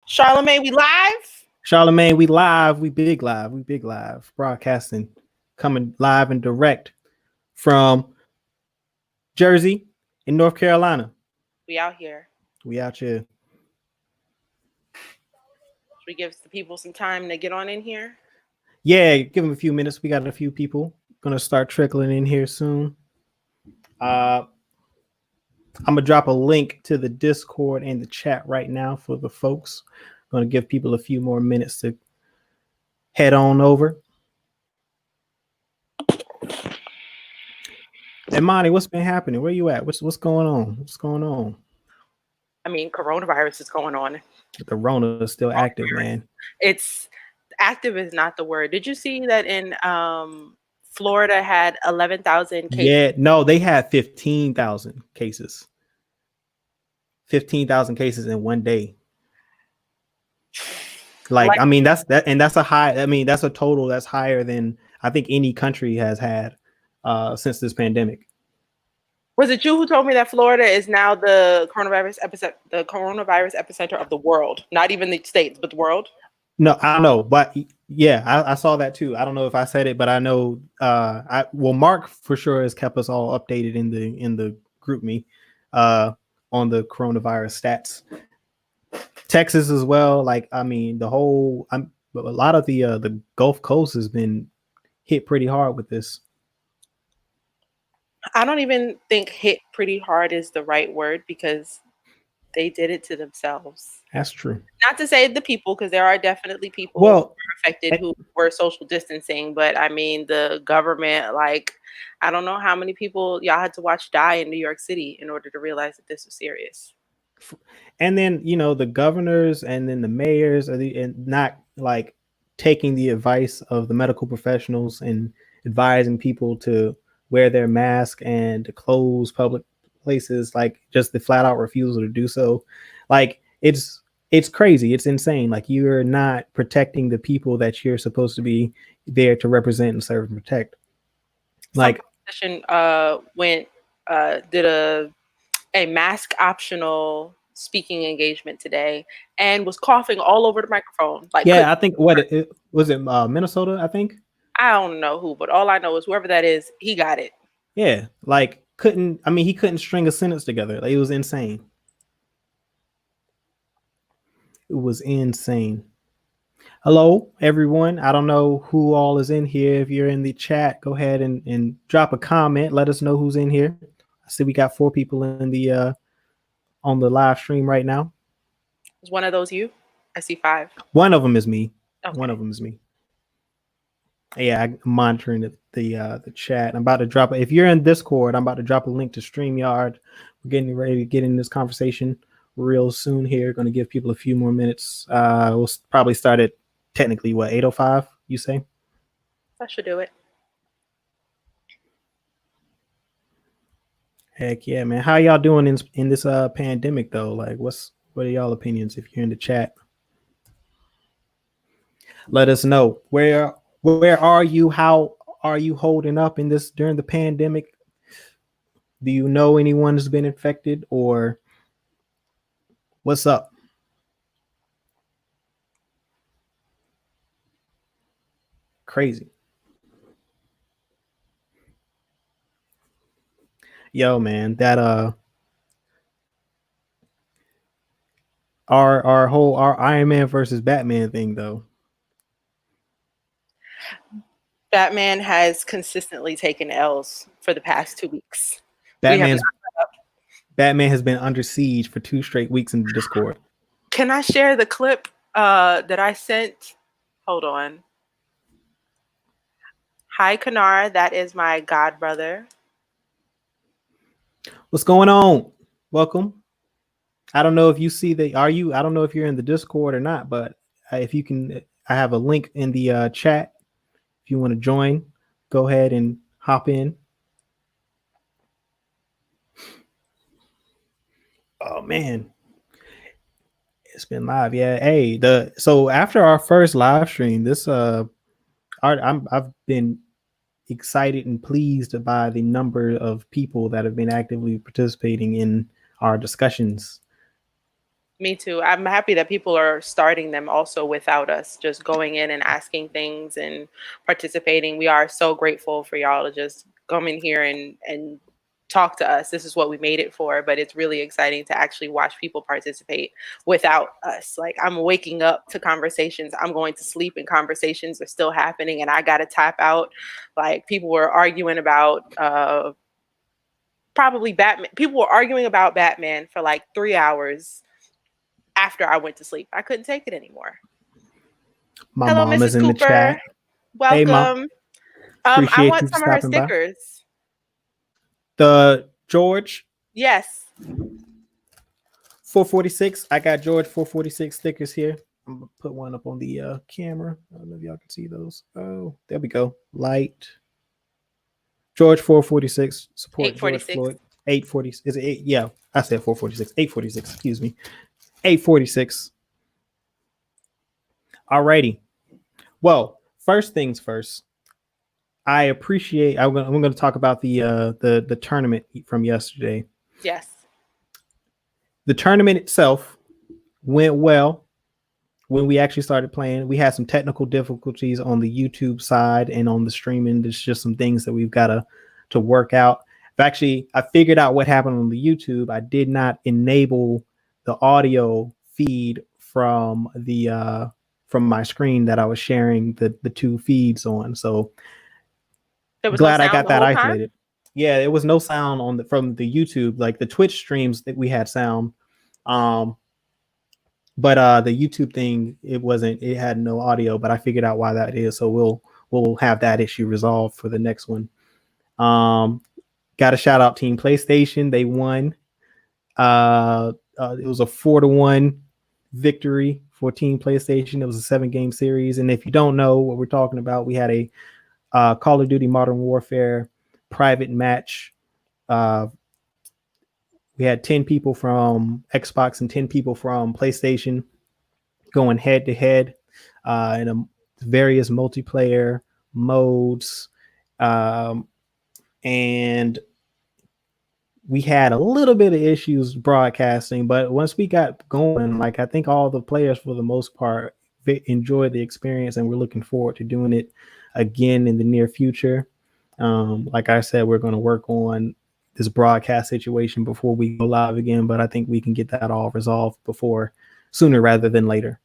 Charlemagne, we live? Charlemagne, we live, we big live, broadcasting, coming live and direct from Jersey in North Carolina. We out here. We out here. Should we give the people some time to get on in here? Yeah, give them a few minutes. We got a few people gonna start trickling in here soon. I'm gonna drop a link to the Discord and the chat right now for the folks. Gonna give people a few more minutes to head on over. And Monty, what's been happening? Where you at? What's going on? What's going on? I mean, coronavirus is going on. The Rona is still active, man. It's active is not the word. Did you see that in Florida had 11,000 cases? Yeah, no, they had 15,000 cases. 15,000 cases in one day. Like, I mean, that's a high. I mean, that's a total that's higher than I think any country has had since this pandemic. Was it you who told me that Florida is now the coronavirus epicenter of the world? Not even the states, but the world? No, I don't know, but yeah, I saw that too. I don't know if I said it, but I know. Mark for sure has kept us all updated in the group me on the coronavirus stats. Texas as well. Like, I mean, a lot of the Gulf Coast has been hit pretty hard with this. I don't even think hit pretty hard is the right word because they did it to themselves. That's true. Not to say the people, because there are definitely people who were affected who were social distancing, but I mean the government, like, I don't know how many people y'all had to watch die in New York City in order to realize that this was serious. And then, the governors and then the mayors are not like taking the advice of the medical professionals and advising people to wear their mask and to close public places, like just the flat out refusal to do so. Like, it's crazy. It's insane. Like, you're not protecting the people that you're supposed to be there to represent and serve and protect. Like, did a mask optional speaking engagement today and was coughing all over the microphone. Like, yeah, I think was it Minnesota, I think. I don't know who, but all I know is whoever that is, he got it. Yeah, like he couldn't string a sentence together. Like, it was insane. It was insane. Hello, everyone. I don't know who all is in here. If you're in the chat, go ahead and drop a comment. Let us know who's in here. I see we got 4 people in the on the live stream right now. Is one of those you? I see 5. One of them is me. Okay. One of them is me. Yeah, I'm monitoring the chat. I'm about to drop it. If you're in Discord, I'm about to drop a link to StreamYard. We're getting ready to get in this conversation real soon here. Going to give people a few more minutes. We'll probably start at technically 8:05, you say? That should do it. Heck yeah, man. How y'all doing in this pandemic though? Like, what are y'all opinions if you're in the chat? Let us know. Where are you? How are you holding up in this during the pandemic? Do you know anyone who's been infected, or what's up? Crazy. Yo, man, that our Iron Man versus Batman thing though. Batman has consistently taken L's for the past 2 weeks. Batman has been under siege for 2 straight weeks in Discord. Can I share the clip that I sent? Hold on. Hi, Kanar. That is my god brother. What's going on? Welcome. I don't know if you see I don't know if you're in the Discord or not, but if you can, I have a link in the chat. If you want to join, go ahead and hop in. Oh man, it's been live. Yeah. Hey, so after our first live stream, this I've been excited and pleased by the number of people that have been actively participating in our discussions. Me too. I'm happy that people are starting them also without us, just going in and asking things and participating. We are so grateful for y'all to just come in here and talk to us. This is what we made it for, but it's really exciting to actually watch people participate without us. Like I'm waking up to conversations, I'm going to sleep and conversations are still happening and I got to tap out. Like people were arguing about probably Batman. People were arguing about Batman for like 3 hours after I went to sleep. I couldn't take it anymore. My Hello, mom Mrs. is in the Cooper. chat. Hey, mom. Welcome. I Appreciate want you for some of her stopping by. stickers. The George Yes. 446. I got George 446 stickers here. I'm gonna put one up on the camera. I don't know if y'all can see those. Oh, there we go. Light. George 446. Support George 846. Floyd. 840. Is it 8? Yeah, I said 446. 846. Excuse me. 846. Alrighty. Well, first things first. I appreciate. I'm going to talk about the tournament from yesterday. Yes. The tournament itself went well. When we actually started playing, we had some technical difficulties on the YouTube side and on the streaming. There's just some things that we've got to work out. Actually, I figured out what happened on the YouTube. I did not enable the audio feed from the from my screen that I was sharing the two feeds on. So There was no glad I sound got the that whole time. isolated. Yeah, there was no sound on from the YouTube. Like the Twitch streams that we had sound. But the YouTube thing, it had no audio, but I figured out why that is. So we'll have that issue resolved for the next one. Got a shout out Team PlayStation. They won. It was a 4-1 victory for Team PlayStation. It was a 7-game series. And if you don't know what we're talking about, we had a Call of Duty Modern Warfare private match. We had 10 people from Xbox and 10 people from PlayStation going head to head in various multiplayer modes. And we had a little bit of issues broadcasting, but once we got going, like I think all the players for the most part enjoyed the experience, and we're looking forward to doing it again in the near future. Like I said, we're going to work on this broadcast situation before we go live again, but I think we can get that all resolved before sooner rather than later.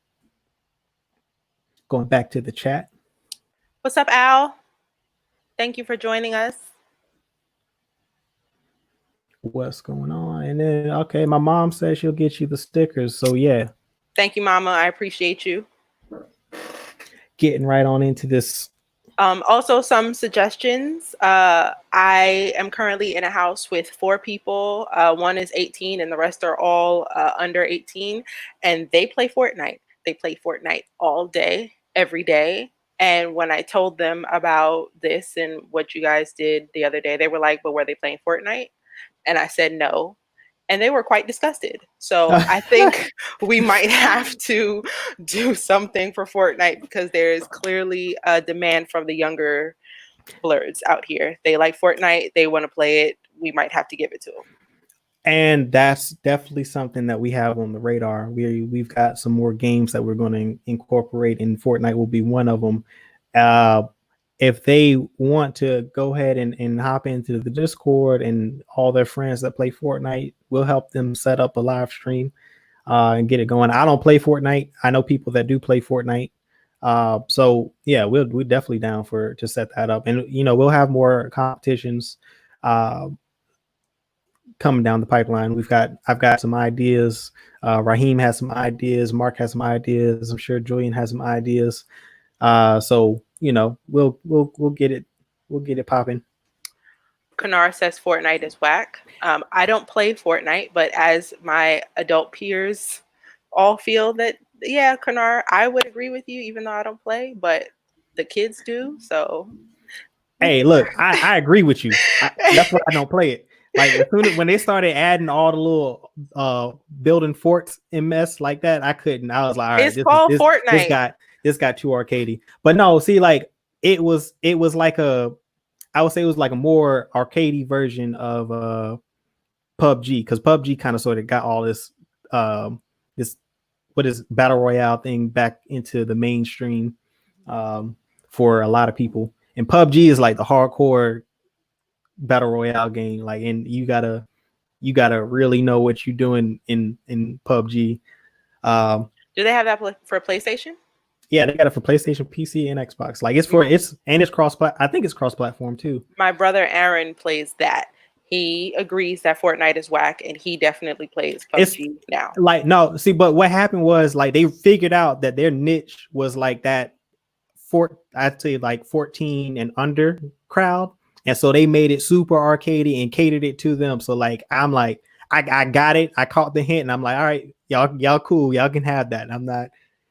Going back to the chat. What's up, Al? Thank you for joining us. What's going on? And then, okay, my mom says she'll get you the stickers. So, yeah. Thank you, Mama. I appreciate you. Getting right on into this. Also, some suggestions. I am currently in a house with 4 people. One is 18 and the rest are all under 18. And they play Fortnite. They play Fortnite all day, every day. And when I told them about this and what you guys did the other day, they were like, but were they playing Fortnite? And I said no. And they were quite disgusted. So I think we might have to do something for Fortnite because there is clearly a demand from the younger blurs out here. They like Fortnite. They want to play it. We might have to give it to them. And that's definitely something that we have on the radar. We've got some more games that we're going to incorporate, and Fortnite will be one of them. If they want to go ahead and hop into the Discord and all their friends that play Fortnite, we'll help them set up a live stream and get it going. I don't play Fortnite. I know people that do play Fortnite. So yeah, we're definitely down to set that up. And, we'll have more competitions coming down the pipeline. I've got some ideas. Raheem has some ideas. Mark has some ideas. I'm sure Julian has some ideas. So we'll get it popping. Kanar says Fortnite is whack. I don't play Fortnite, but as my adult peers all feel that, yeah, Kanar, I would agree with you, even though I don't play, but the kids do. So, hey, look, I agree with you. That's why I don't play it. Like when they started adding all the little building forts and mess like that, I couldn't. I was like, all right, it's called Fortnite. This got too arcadey. But no, see, like it was like I would say it was like a more arcadey version of PUBG, because PUBG kind of sort of got all this what is battle royale thing back into the mainstream for a lot of people. And PUBG is like the hardcore battle royale game. Like, and you gotta really know what you're doing in PUBG. Do they have that for PlayStation? Yeah, they got it for PlayStation, PC, and Xbox. Like it's cross. I think it's cross platform too. My brother Aaron plays that. He agrees that Fortnite is whack, and he definitely plays PUBG now. Like, no, see, but what happened was like they figured out that their niche was like that I'd say like 14 and under crowd. And so they made it super arcadey and catered it to them. So like I'm like, I got it. I caught the hint and I'm like, all right, y'all cool. Y'all can have that.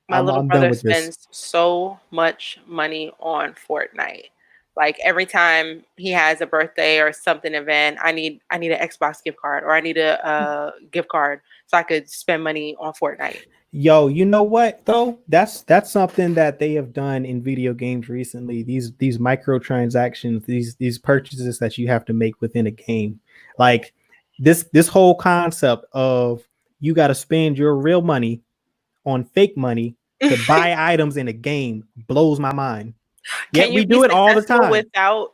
My little I'm done brother with spends so much money on Fortnite. Like every time he has a birthday or something event, I need an Xbox gift card, or I need a gift card so I could spend money on Fortnite. Yo, you know what though? That's something that they have done in video games recently. These microtransactions, these purchases that you have to make within a game. Like this whole concept of you got to spend your real money on fake money to buy items in a game blows my mind. Yeah, we do it all the time without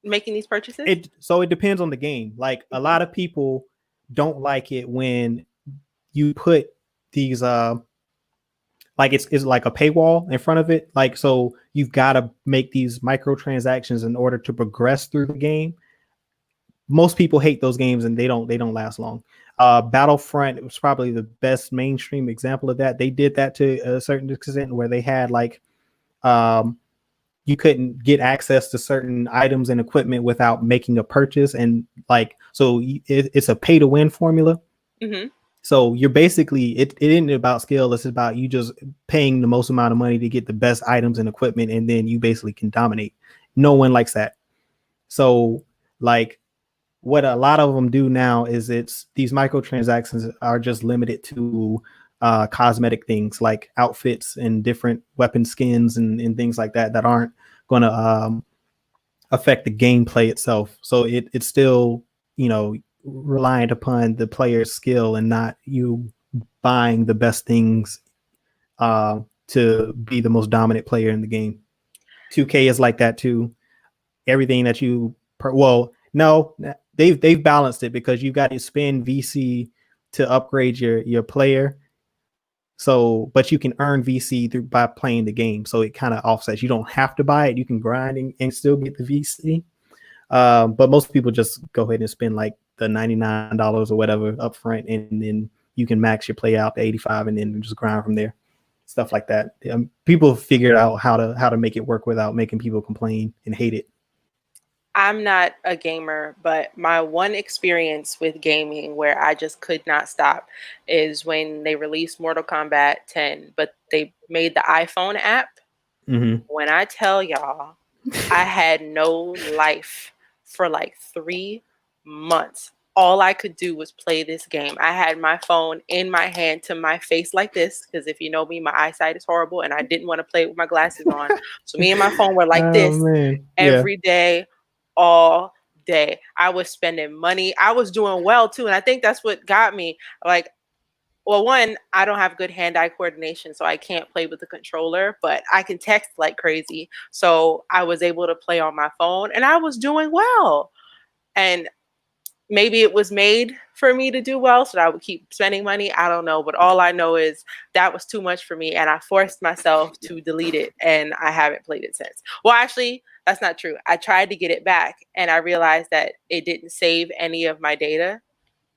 making these purchases. So it depends on the game. Like a lot of people don't like it when you put these like it's like a paywall in front of it. Like, so you've got to make these microtransactions in order to progress through the game. Most people hate those games and they don't last long. Battlefront was probably the best mainstream example of that. They did that to a certain extent where they had like you couldn't get access to certain items and equipment without making a purchase, and like so it's a pay to win formula. Mm-hmm. So you're basically it isn't about skill. It's about you just paying the most amount of money to get the best items and equipment, and then you basically can dominate. No one likes that. So like what a lot of them do now is it's these microtransactions are just limited to cosmetic things like outfits and different weapon skins and things like that aren't going to affect the gameplay itself. So it's still, you know, reliant upon the player's skill and not you buying the best things to be the most dominant player in the game. 2K is like that too. Everything that you no, they've balanced it because you got to spend VC to upgrade your player. So, but you can earn VC by playing the game. So it kind of offsets. You don't have to buy it. You can grind and still get the VC. But most people just go ahead and spend like the $99 or whatever up front, and then you can max your play out to 85 and then just grind from there. Stuff like that. People figured out how to make it work without making people complain and hate it. I'm not a gamer, but my one experience with gaming where I just could not stop is when they released Mortal Kombat 10, but they made the iPhone app. Mm-hmm. When I tell y'all, I had no life for like 3 months. All I could do was play this game. I had my phone in my hand to my face like this, because if you know me, my eyesight is horrible and I didn't want to play with my glasses on. So me and my phone were like this every day, all day. I was spending money. I was doing well too. And I think that's what got me. Like, well, one, I don't have good hand-eye coordination, so I can't play with the controller, but I can text like crazy. So I was able to play on my phone and I was doing well. And maybe it was made for me to do well, so that I would keep spending money. I don't know. But all I know is that was too much for me, and I forced myself to delete it, and I haven't played it since. Well, actually, that's not true. I tried to get it back, and I realized that it didn't save any of my data.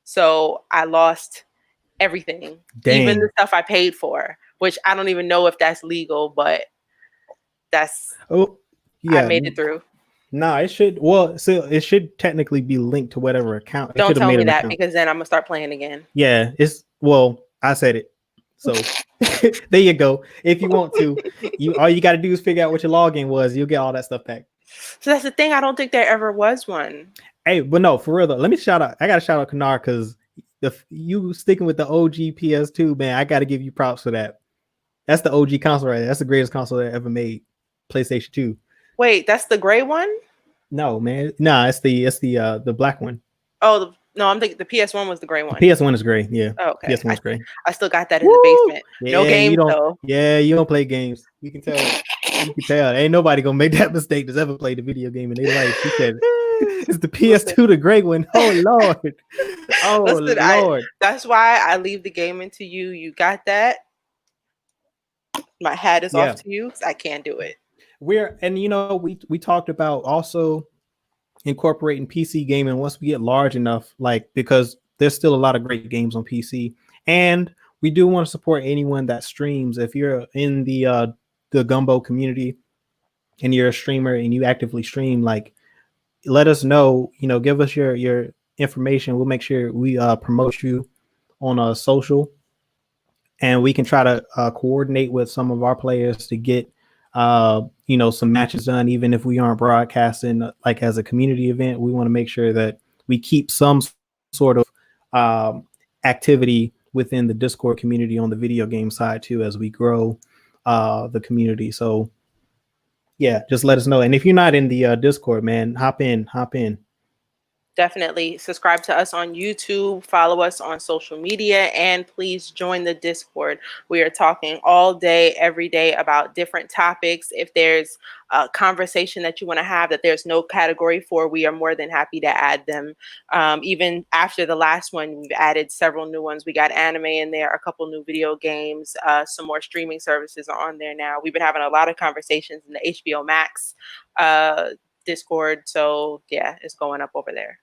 So I lost everything, even the stuff I paid for, which I don't even know if that's legal, but I made it through. No, it should. Well, so it should technically be linked to whatever account. Don't tell me that, because then I'm gonna start playing again. Yeah, I said it. So there you go. If you want to, all you got to do is figure out what your login was. You'll get all that stuff back. So that's the thing. I don't think there ever was one. Hey, but no, for real though. Let me shout out. I got to shout out Kanar because you sticking with the OG PS2, man. I got to give you props for that. That's the OG console right there. That's the greatest console that ever made. PlayStation 2. Wait, that's the gray one? No, man. Nah, it's the black one. Oh, No, I'm thinking the PS1 was the gray The one. PS1 is gray. Yeah, Oh, okay. PS1 is gray. I still got that in the Woo! basement. No Yeah, games though. you don't play games. You can tell. You can tell. Ain't nobody gonna make that mistake that's ever played a video game in their life. He said it's the Listen, PS2, the great one. Oh Lord. Oh listen. Lord. That's why I leave the gaming to you. You got that. My hat is off Yeah. to you. 'Cause I can't do it. We talked about also incorporating PC gaming once we get large enough, like because there's still a lot of great games on PC, and we do want to support anyone that streams. If you're in the Gumbo community and you're a streamer and you actively stream, like let us know. Give us your information. We'll make sure we promote you on a social, and we can try to coordinate with some of our players to get some matches done. Even if we aren't broadcasting like as a community event, we want to make sure that we keep some sort of activity within the Discord community on the video game side too, as we grow the community. So yeah, just let us know. And if you're not in the Discord, man, hop in. Definitely subscribe to us on YouTube, follow us on social media, and please join the Discord. We are talking all day, every day about different topics. If there's a conversation that you want to have that there's no category for, we are more than happy to add them. Even after the last one, we've added several new ones. We got anime in there, a couple new video games, some more streaming services are on there now. We've been having a lot of conversations in the HBO Max Discord. So yeah, it's going up over there.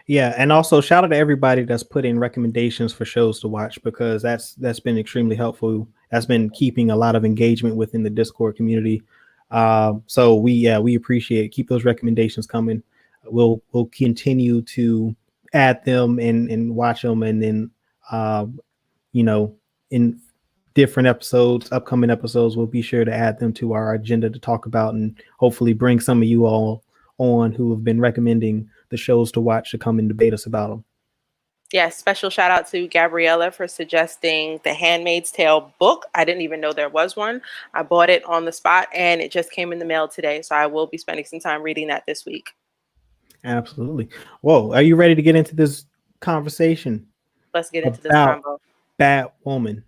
Yeah, and also shout out to everybody that's put in recommendations for shows to watch, because that's been extremely helpful. That's been keeping a lot of engagement within the Discord community. So we appreciate it. Keep those recommendations coming. We'll continue to add them and watch them, and then in different episodes, upcoming episodes, we'll be sure to add them to our agenda to talk about, and hopefully bring some of you all on who have been recommending the shows to watch to come and debate us about them. Yes, special shout out to Gabriella for suggesting the Handmaid's Tale book. I didn't even know there was one. I bought it on the spot and it just came in the mail today. So I will be spending some time reading that this week. Absolutely. Whoa, are you ready to get into this conversation? Let's get into this combo. Batwoman.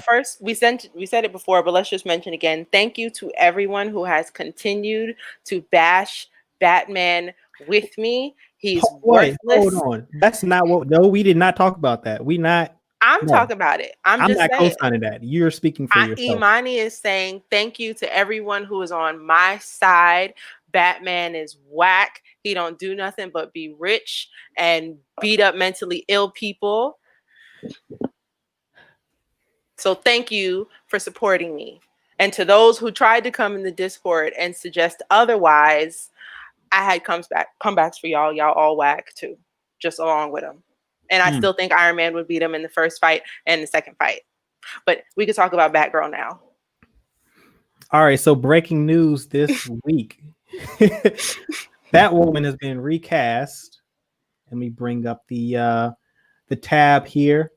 First, we said it before, but let's just mention again. Thank you to everyone who has continued to bash Batman with me. He's worthless. Hold on. That's not what. No, we did not talk about that. I'm talking about it. I'm just not co-signing that. You're speaking for yourself. Imani is saying thank you to everyone who is on my side. Batman is whack. He don't do nothing but be rich and beat up mentally ill people. So thank you for supporting me. And to those who tried to come in the Discord and suggest otherwise, I had comebacks for y'all. Y'all all whack too, just along with them. And I still think Iron Man would beat him in the first fight and the second fight. But we could talk about Batgirl now. All right. So breaking news this week. Batwoman has been recast. Let me bring up the tab here.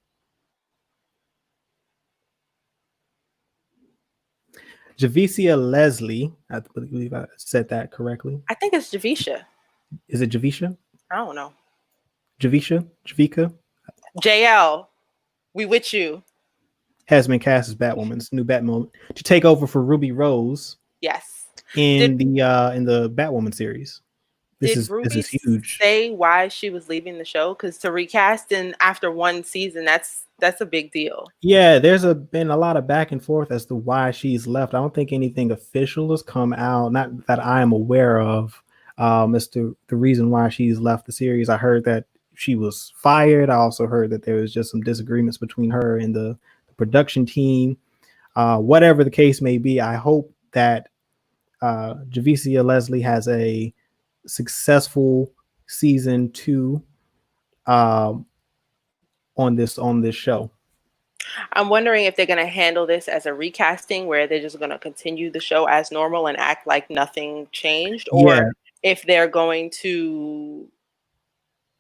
Javicia Leslie, I believe I said that correctly. I think it's Javicia. Is it Javicia? I don't know. Javika? JL, we with you. Has been cast as Batwoman's new Batwoman to take over for Ruby Rose. Yes. In the Batwoman series. This is huge. Say why she was leaving the show? Because to recast after one season, that's a big deal. Yeah, there's been a lot of back and forth as to why she's left. I don't think anything official has come out, not that I am aware of, as to the reason why she's left the series. I heard that she was fired. I also heard that there was just some disagreements between her and the production team. Whatever the case may be, I hope that Javicia Leslie has a successful season 2 on this show. I'm wondering if they're going to handle this as a recasting where they're just going to continue the show as normal and act like nothing changed, or if they're going to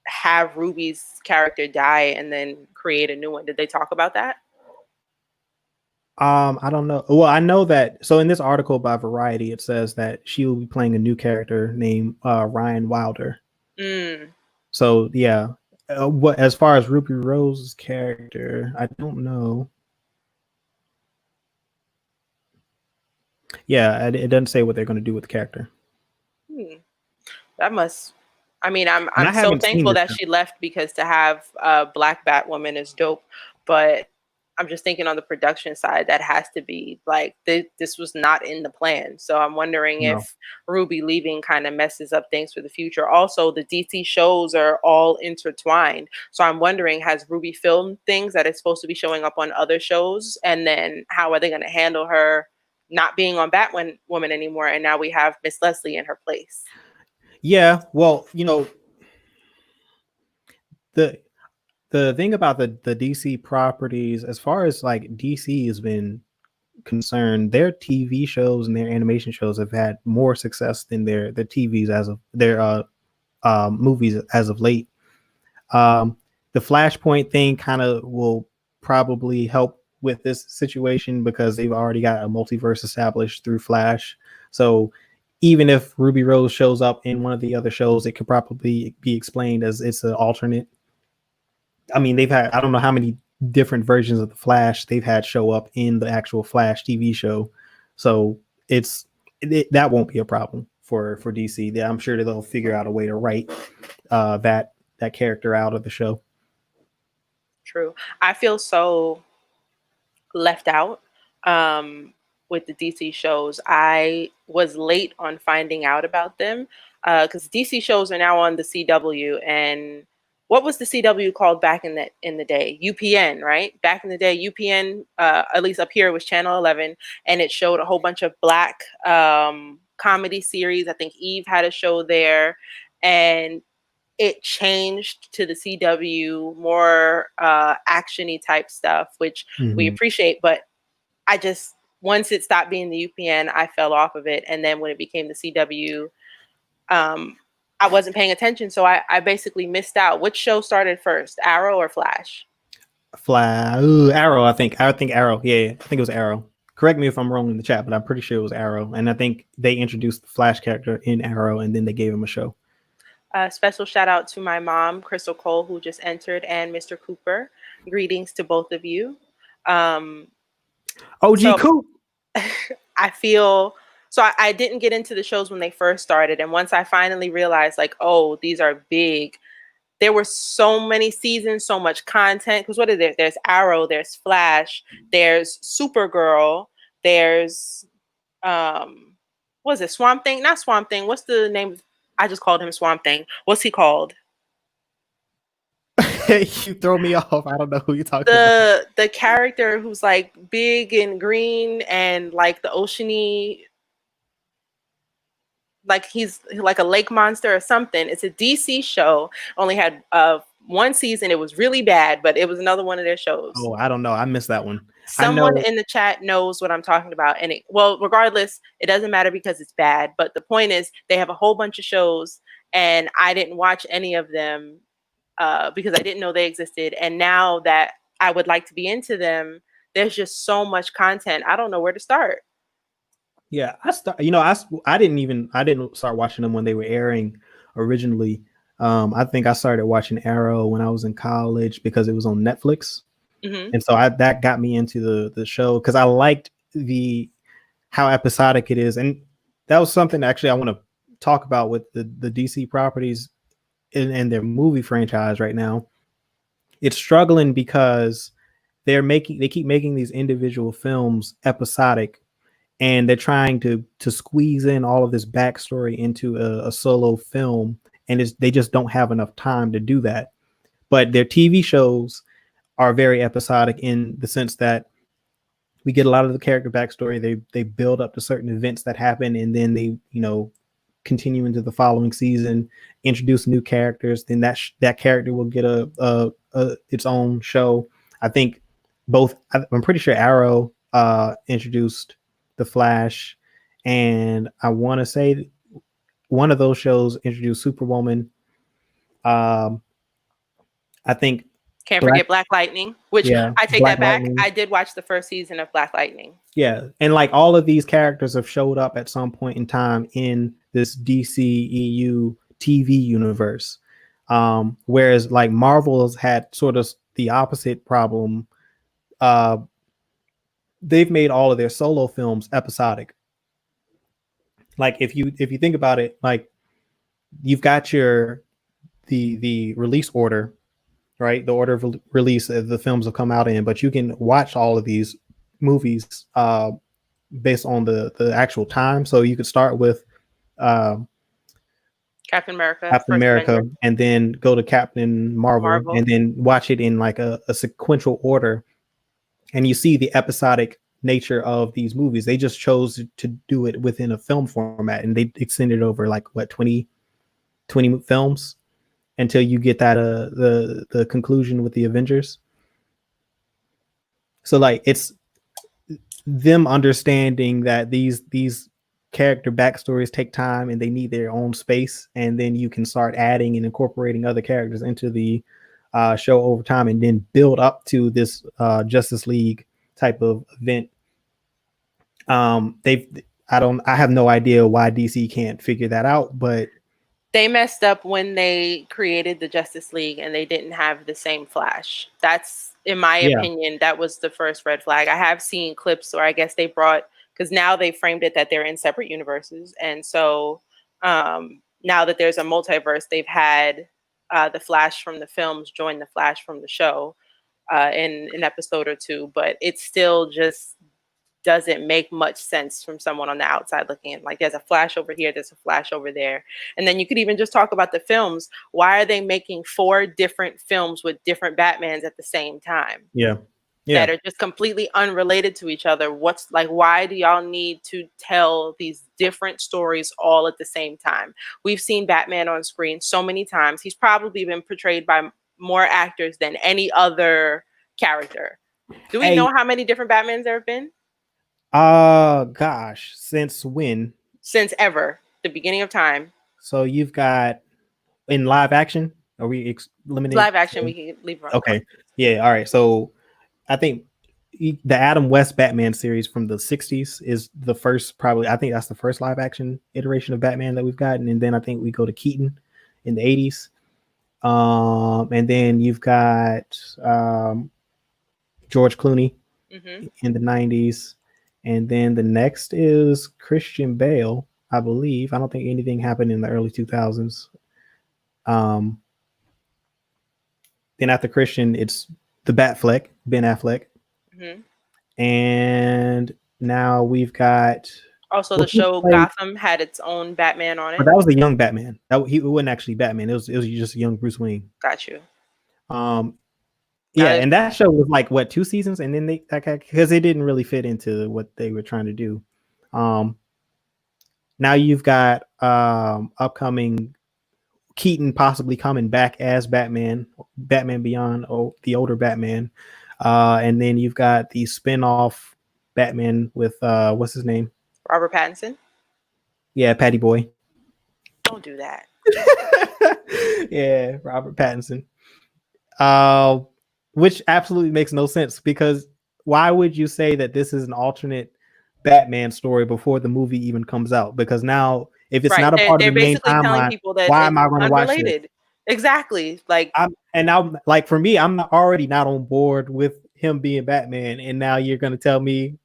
have Ruby's character die and then create a new one. Did they talk about that? I don't know. Well, I know that. So in this article by Variety, it says that she will be playing a new character named Ryan Wilder. So yeah, what as far as Ruby Rose's character, I don't know. Yeah, it doesn't say what they're going to do with the character. That must. I mean, And I'm I so haven't seen thankful this that show. she left because to have a Black Batwoman is dope. But I'm just thinking on the production side, that has to be like this was not in the plan. So I'm wondering No. if Ruby leaving kind of messes up things for the future. Also, the DC shows are all intertwined. So I'm wondering, has Ruby filmed things that is supposed to be showing up on other shows, and then how are they going to handle her not being on Batwoman anymore? And now we have Miss Leslie in her place. Yeah, well, the the thing about the DC properties, as far as like DC has been concerned, their TV shows and their animation shows have had more success than their TVs as of their movies as of late. The Flashpoint thing kind of will probably help with this situation because they've already got a multiverse established through Flash. So even if Ruby Rose shows up in one of the other shows, it could probably be explained as it's an alternate. I mean, they've had, I don't know how many different versions of the Flash they've had show up in the actual Flash TV show. So that won't be a problem for DC. I'm sure they'll figure out a way to write that character out of the show. True. I feel so left out with the DC shows. I was late on finding out about them because DC shows are now on the CW. And what was the CW called back in the day? UPN, right? Back in the day, UPN, at least up here, was Channel 11, and it showed a whole bunch of Black comedy series. I think Eve had a show there, and it changed to the CW, more actiony type stuff, which we appreciate. But I just, once it stopped being the UPN, I fell off of it. And then when it became the CW, I wasn't paying attention. So I basically missed out. Which show started first, Arrow or Flash? Arrow, I think. Arrow. Yeah, I think it was Arrow. Correct me if I'm wrong in the chat, but I'm pretty sure it was Arrow. And I think they introduced the Flash character in Arrow, and then they gave him a show. Special shout out to my mom, Crystal Cole, who just entered, and Mr. Cooper. Greetings to both of you. OG Coop. I feel so I didn't get into the shows when they first started. And once I finally realized, like, oh, these are big, there were so many seasons, so much content. Because what is there? There's Arrow, there's Flash, there's Supergirl, there's what is it? Swamp Thing? Not Swamp Thing. What's the name? I just called him Swamp Thing. What's he called? You throw me off. I don't know who you're talking about. The character who's like big and green and like the oceany, like he's like a lake monster or something. It's a DC show. Only had one season. It was really bad, but it was another one of their shows. Oh, I don't know. I missed that one. Someone in the chat knows what I'm talking about. And well, regardless, it doesn't matter because it's bad. But the point is, they have a whole bunch of shows, and I didn't watch any of them because I didn't know they existed. And now that I would like to be into them, there's just so much content. I don't know where to start. Yeah, I didn't start watching them when they were airing originally. I think I started watching Arrow when I was in college because it was on Netflix. Mm-hmm. And so that got me into the show because I liked how episodic it is. And that was something actually I want to talk about with the DC properties and their movie franchise right now. It's struggling because they keep making these individual films episodic, and they're trying to squeeze in all of this backstory into a solo film, and they just don't have enough time to do that. But their TV shows are very episodic in the sense that we get a lot of the character backstory. They build up to certain events that happen, and then they continue into the following season, introduce new characters. Then that character will get its own show. I think I'm pretty sure Arrow introduced the Flash, and I want to say one of those shows introduced Superwoman. I think can't forget Black Lightning, which I take that back. Lightning. I did watch the first season of Black Lightning. Yeah, and like all of these characters have showed up at some point in time in this DCEU TV universe. Whereas like Marvel has had sort of the opposite problem. Uh, they've made all of their solo films episodic. Like if you think about it, like you've got the release order, right? The order of release of the films will come out in, but you can watch all of these movies based on the actual time. So you could start with uh, Captain America, Captain First America, Avenger, and then go to Captain Marvel, Marvel. and then watch it in like a sequential order, and you see the episodic nature of these movies. They just chose to do it within a film format, and they extended over like what 20 films until you get that the conclusion with the Avengers. So like it's them understanding that these character backstories take time and they need their own space, and then you can start adding and incorporating other characters into the show over time, and then build up to this Justice League type of event. I have no idea why DC can't figure that out, but They messed up when they created the Justice League and they didn't have the same Flash. That's, in my yeah, opinion, that was the first red flag. I have seen clips, or I guess they brought, because now they framed it that they're in separate universes. And so now that there's a multiverse, they've had the Flash from the films join the Flash from the show in an episode or two, but it's still just doesn't make much sense from someone on the outside looking in. Like there's a Flash over here, there's a Flash over there. And then you could even just talk about the films. Why are they making 4 different films with different Batmans at the same time? yeah, That are just completely unrelated to each other. What's like, why do y'all need to tell these different stories all at the same time? We've seen Batman on screen so many times. He's probably been portrayed by more actors than any other character. Do we know how many different Batmans there have been? Gosh, since when? Since ever, the beginning of time. So you've got in live action. Are we eliminating Live action? We can leave. Okay, yeah, all right. So I think the Adam West Batman series from the 60s is the first, probably. I think that's the first live action iteration of Batman that we've gotten, and then I think we go to Keaton in the 80s, and then you've got George Clooney in the 90s. And then the next is Christian Bale, I believe. I don't think anything happened in the early 2000s. Then after Christian, it's the Batfleck, Ben Affleck. And now we've got... Also, the show Gotham had its own Batman on it. But that was the young Batman. He wasn't actually Batman. It was just a young Bruce Wayne. Got you. Yeah, and that show was like what, 2 seasons, and then they, because it didn't really fit into what they were trying to do. Now you've got upcoming Keaton possibly coming back as Batman Beyond, the older Batman, and then you've got the spin-off Batman with what's his name? Robert Pattinson. Yeah, Patty Boy. Don't do that. Yeah, Robert Pattinson. Which absolutely makes no sense, because why would you say that this is an alternate Batman story before the movie even comes out? Because now, if it's not a part of the main timeline, why am I going to watch it? Exactly. Like, now, like, for me, I'm already not on board with him being Batman, and now you're going to tell me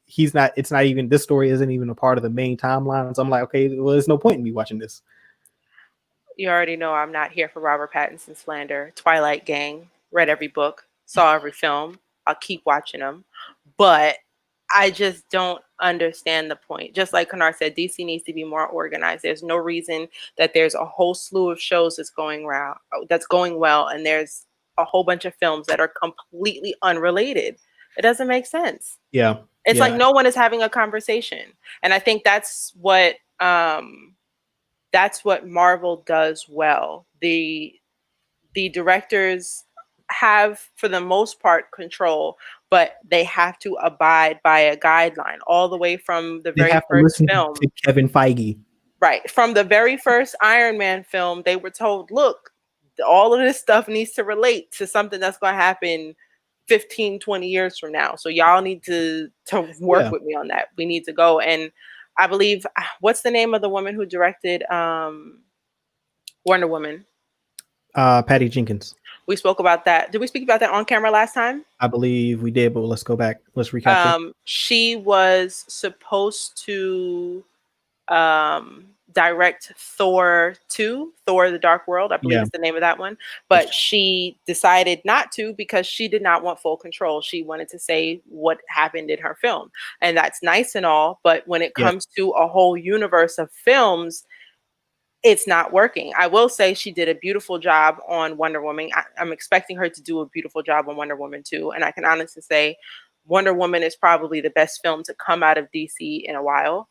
he's not. It's not even, this story isn't even a part of the main timeline. So I'm like, okay, well, there's no point in me watching this. You already know I'm not here for Robert Pattinson slander. Twilight gang, read every book, saw every film. I'll keep watching them, but I just don't understand the point. Just like Kanar said, DC needs to be more organized. There's no reason that there's a whole slew of shows that's going well, and there's a whole bunch of films that are completely unrelated. It doesn't make sense. Yeah, it's like no one is having a conversation, and I think that's what Marvel does well. The directors have, for the most part, control, but they have to abide by a guideline all the way from the very first film. To Kevin Feige. Right. From the very first Iron Man film, they were told, look, all of this stuff needs to relate to something that's going to happen 15, 20 years from now. So y'all need to work with me on that. We need to go. And I believe, what's the name of the woman who directed Wonder Woman? Patty Jenkins. We spoke about that. Did we speak about that on camera last time? I believe we did, but let's go back. Let's recapture. She was supposed to direct Thor 2, Thor the Dark World, I believe is the name of that one. But she decided not to because she did not want full control. She wanted to say what happened in her film. And that's nice and all. But when it comes to a whole universe of films, it's not working. I will say she did a beautiful job on Wonder Woman. I'm expecting her to do a beautiful job on Wonder Woman too. And I can honestly say Wonder Woman is probably the best film to come out of DC in a while.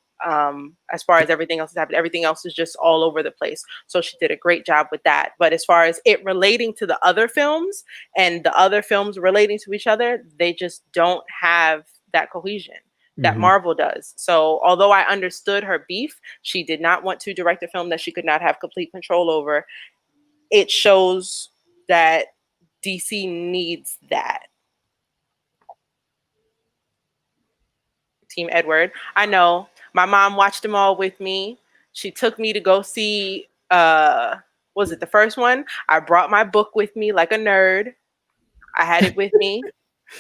As far as everything else has happened, everything else is just all over the place. So she did a great job with that. But as far as it relating to the other films and the other films relating to each other, they just don't have that cohesion that Marvel does. So although I understood her beef, she did not want to direct a film that she could not have complete control over. It shows that DC needs that. Team Edward. I know. My mom watched them all with me. She took me to go see was it the first one? I brought my book with me like a nerd. I had it with me.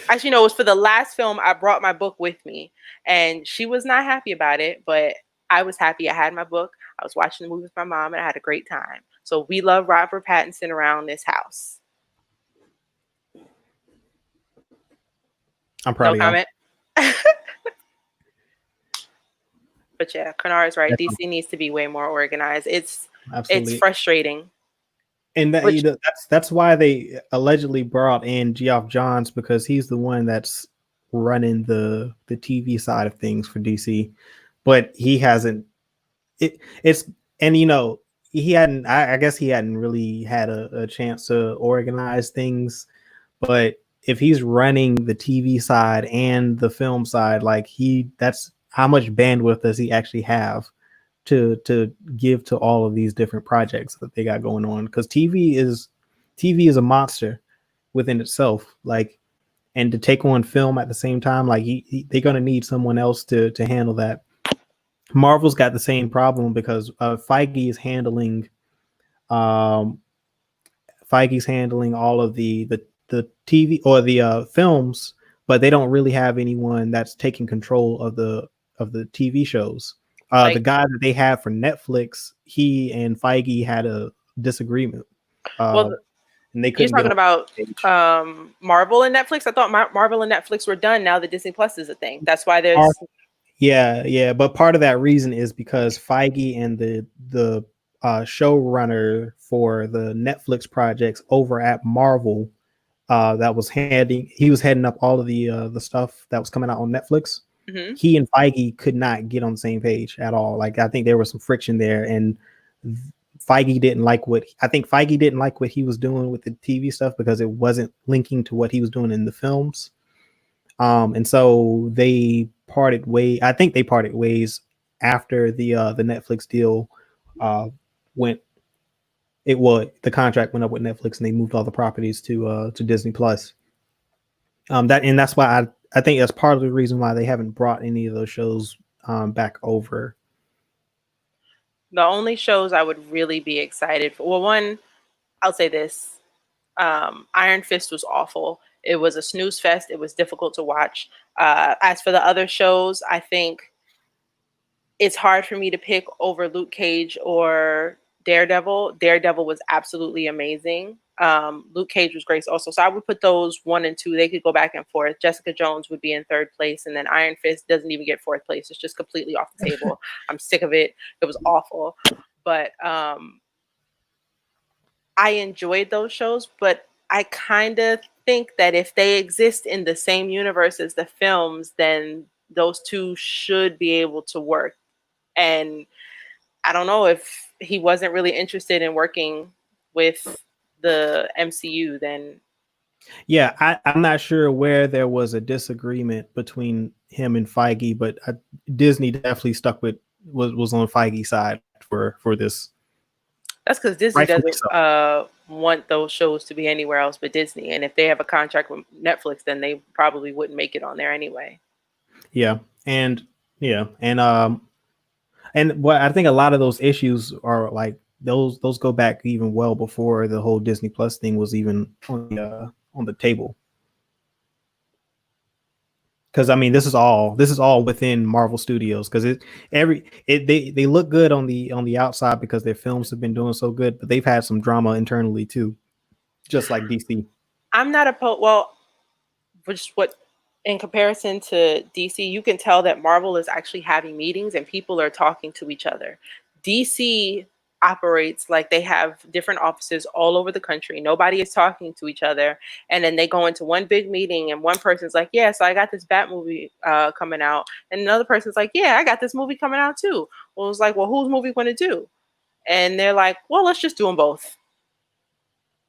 Actually, no, it was for the last film. I brought my book with me, and she was not happy about it, but I was happy. I had my book. I was watching the movie with my mom, and I had a great time. So we love Robert Pattinson around this house. I'm proud of you. Comment. But yeah, Kanar is right. DC needs to be way more organized. It's frustrating. And that, that's why they allegedly brought in Geoff Johns, because he's the one that's running the TV side of things for DC. But he hasn't. He hadn't. I guess he hadn't really had a chance to organize things. But if he's running the TV side and the film side, that's how much bandwidth does he actually have to give to all of these different projects that they got going on? Because TV is a monster within itself. And to take on film at the same time, they're gonna need someone else to handle that. Marvel's got the same problem because Feige is handling all of the TV or the films, but they don't really have anyone that's taking control of the TV shows. The guy that they have for Netflix, he and Feige had a disagreement. And they couldn't. You're talking about Marvel and Netflix? I thought Marvel and Netflix were done. Now the Disney Plus is a thing. That's why there's. Yeah. But part of that reason is because Feige and the showrunner for the Netflix projects over at Marvel, he was heading up all of the stuff that was coming out on Netflix. Mm-hmm. He and Feige could not get on the same page at all. I think there was some friction there, and Feige didn't like what he was doing with the TV stuff because it wasn't linking to what he was doing in the films. And so they parted ways. I think they parted ways after the Netflix deal the contract went up with Netflix, and they moved all the properties to Disney Plus. That's why I think that's part of the reason why they haven't brought any of those shows back over. The only shows I would really be excited for, well, one, I'll say this, Iron Fist was awful. It was a snooze fest. It was difficult to watch. As for the other shows, I think it's hard for me to pick over Luke Cage or Daredevil. Daredevil was absolutely amazing. Luke Cage was great also. So I would put those 1 and 2. They could go back and forth. Jessica Jones would be in 3rd place, and then Iron Fist doesn't even get 4th place. It's just completely off the table. I'm sick of it. It was awful. But I enjoyed those shows, but I kind of think that if they exist in the same universe as the films, then those two should be able to work. And I don't know, if he wasn't really interested in working with the MCU, then. Yeah, I'm not sure where there was a disagreement between him and Feige, but Disney definitely was on Feige's side for this. That's because Disney doesn't want those shows to be anywhere else but Disney. And if they have a contract with Netflix, then they probably wouldn't make it on there anyway. Yeah. And what I think a lot of those issues are those go back even well before the whole Disney Plus thing was even on the table. Because I mean, this is all within Marvel Studios. Because they look good on the outside because their films have been doing so good, but they've had some drama internally too, just like DC. I'm not opposed. Well, which what in comparison to DC, you can tell that Marvel is actually having meetings and people are talking to each other. DC operates like they have different offices all over the country. Nobody is talking to each other, and then they go into one big meeting, and one person's like, "Yeah, so I got this Bat movie coming out," and another person's like, "Yeah, I got this movie coming out too." Well, it's like, "Well, whose movie want to do?" And they're like, "Well, let's just do them both."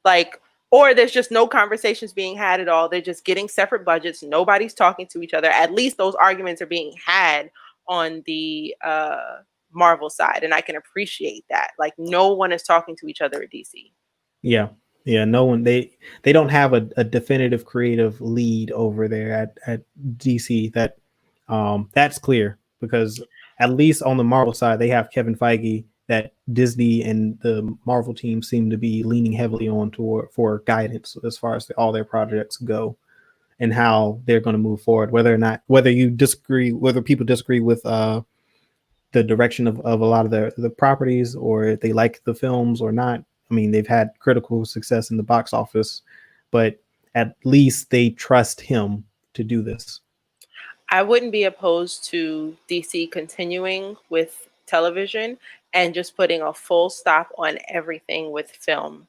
Like, or there's just no conversations being had at all. They're just getting separate budgets. Nobody's talking to each other. At least those arguments are being had on the Marvel side, and I can appreciate that. Like, no one is talking to each other at DC. Yeah, yeah. No one they don't have a definitive creative lead over there at DC. That's clear because at least on the Marvel side they have Kevin Feige that Disney and the Marvel team seem to be leaning heavily on toward for guidance as far as all their projects go and how they're going to move forward. Whether people disagree with the direction of a lot of the properties or if they like the films or not. I mean, they've had critical success in the box office, but at least they trust him to do this. I wouldn't be opposed to DC continuing with television and just putting a full stop on everything with film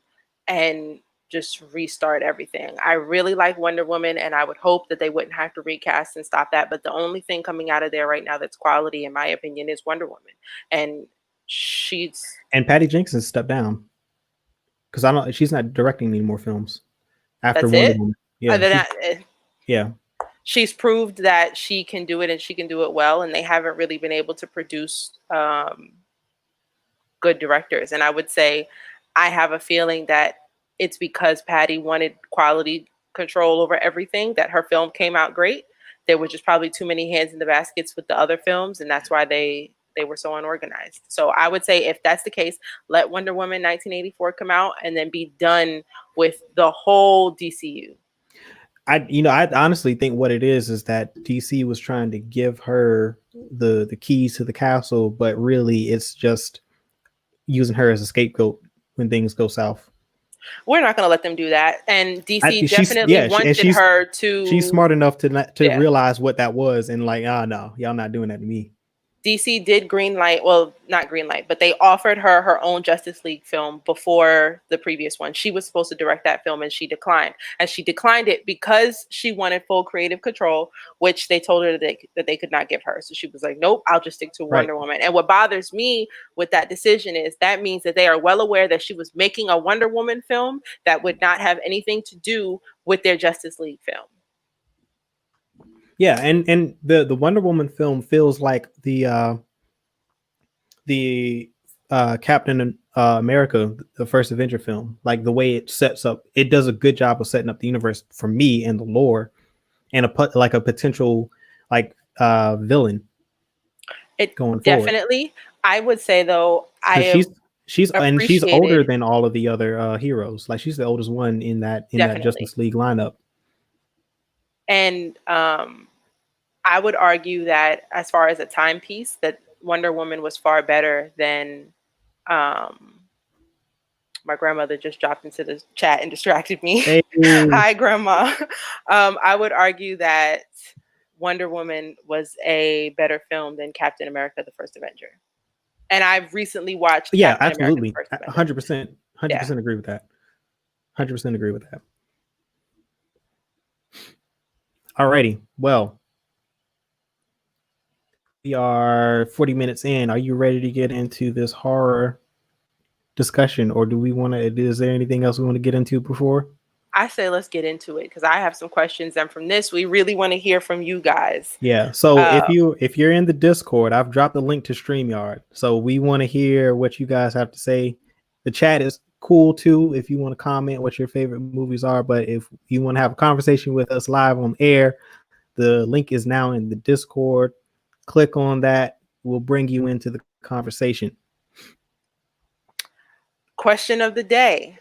and just restart everything. I really like Wonder Woman, and I would hope that they wouldn't have to recast and stop that. But the only thing coming out of there right now that's quality, in my opinion, is Wonder Woman. And and Patty Jenkins stepped down because she's not directing any more films after Wonder Woman. Yeah, she's proved that she can do it and she can do it well, and they haven't really been able to produce good directors. And I would say I have a feeling that it's because Patty wanted quality control over everything that her film came out great. There were just probably too many hands in the baskets with the other films, and that's why they were so unorganized. So I would say if that's the case, let Wonder Woman 1984 come out and then be done with the whole DCU. I honestly think what it is that DC was trying to give her the keys to the castle, but really it's just using her as a scapegoat when things go south. We're not going to let them do that. And DC definitely wanted her to. She's smart enough to realize what that was and like, no, y'all not doing that to me. DC did greenlight, well, not greenlight, but they offered her own Justice League film before the previous one. She was supposed to direct that film and she declined. And she declined it because she wanted full creative control, which they told her that they could not give her. So she was like, nope, I'll just stick to Wonder Woman. And what bothers me with that decision is that means that they are well aware that she was making a Wonder Woman film that would not have anything to do with their Justice League film. Yeah, and the Wonder Woman film feels like the Captain America, the first Avenger film. Like the way it sets up, it does a good job of setting up the universe for me and the lore, and a potential villain. It going definitely. Forward. I would say though, she's older than all of the other heroes. Like she's the oldest one in that Justice League lineup. And I would argue that as far as a timepiece, that Wonder Woman was far better than my grandmother just dropped into the chat and distracted me. Hey. Hi, Grandma. I would argue that Wonder Woman was a better film than Captain America: The First Avenger. And I've recently watched. Yeah, Captain absolutely. 100%. 100% agree with that. 100% agree with that. Alrighty. Well, we are 40 minutes in. Are you ready to get into this horror discussion, or is there anything else we want to get into before? I say let's get into it because I have some questions, and from this we really want to hear from you guys. Yeah. So if you're in the Discord, I've dropped the link to StreamYard. So we want to hear what you guys have to say. The chat is cool too if you want to comment what your favorite movies are, but if you want to have a conversation with us live on air, the link is now in the Discord. Click on that. We'll bring you into the conversation. Question of the day.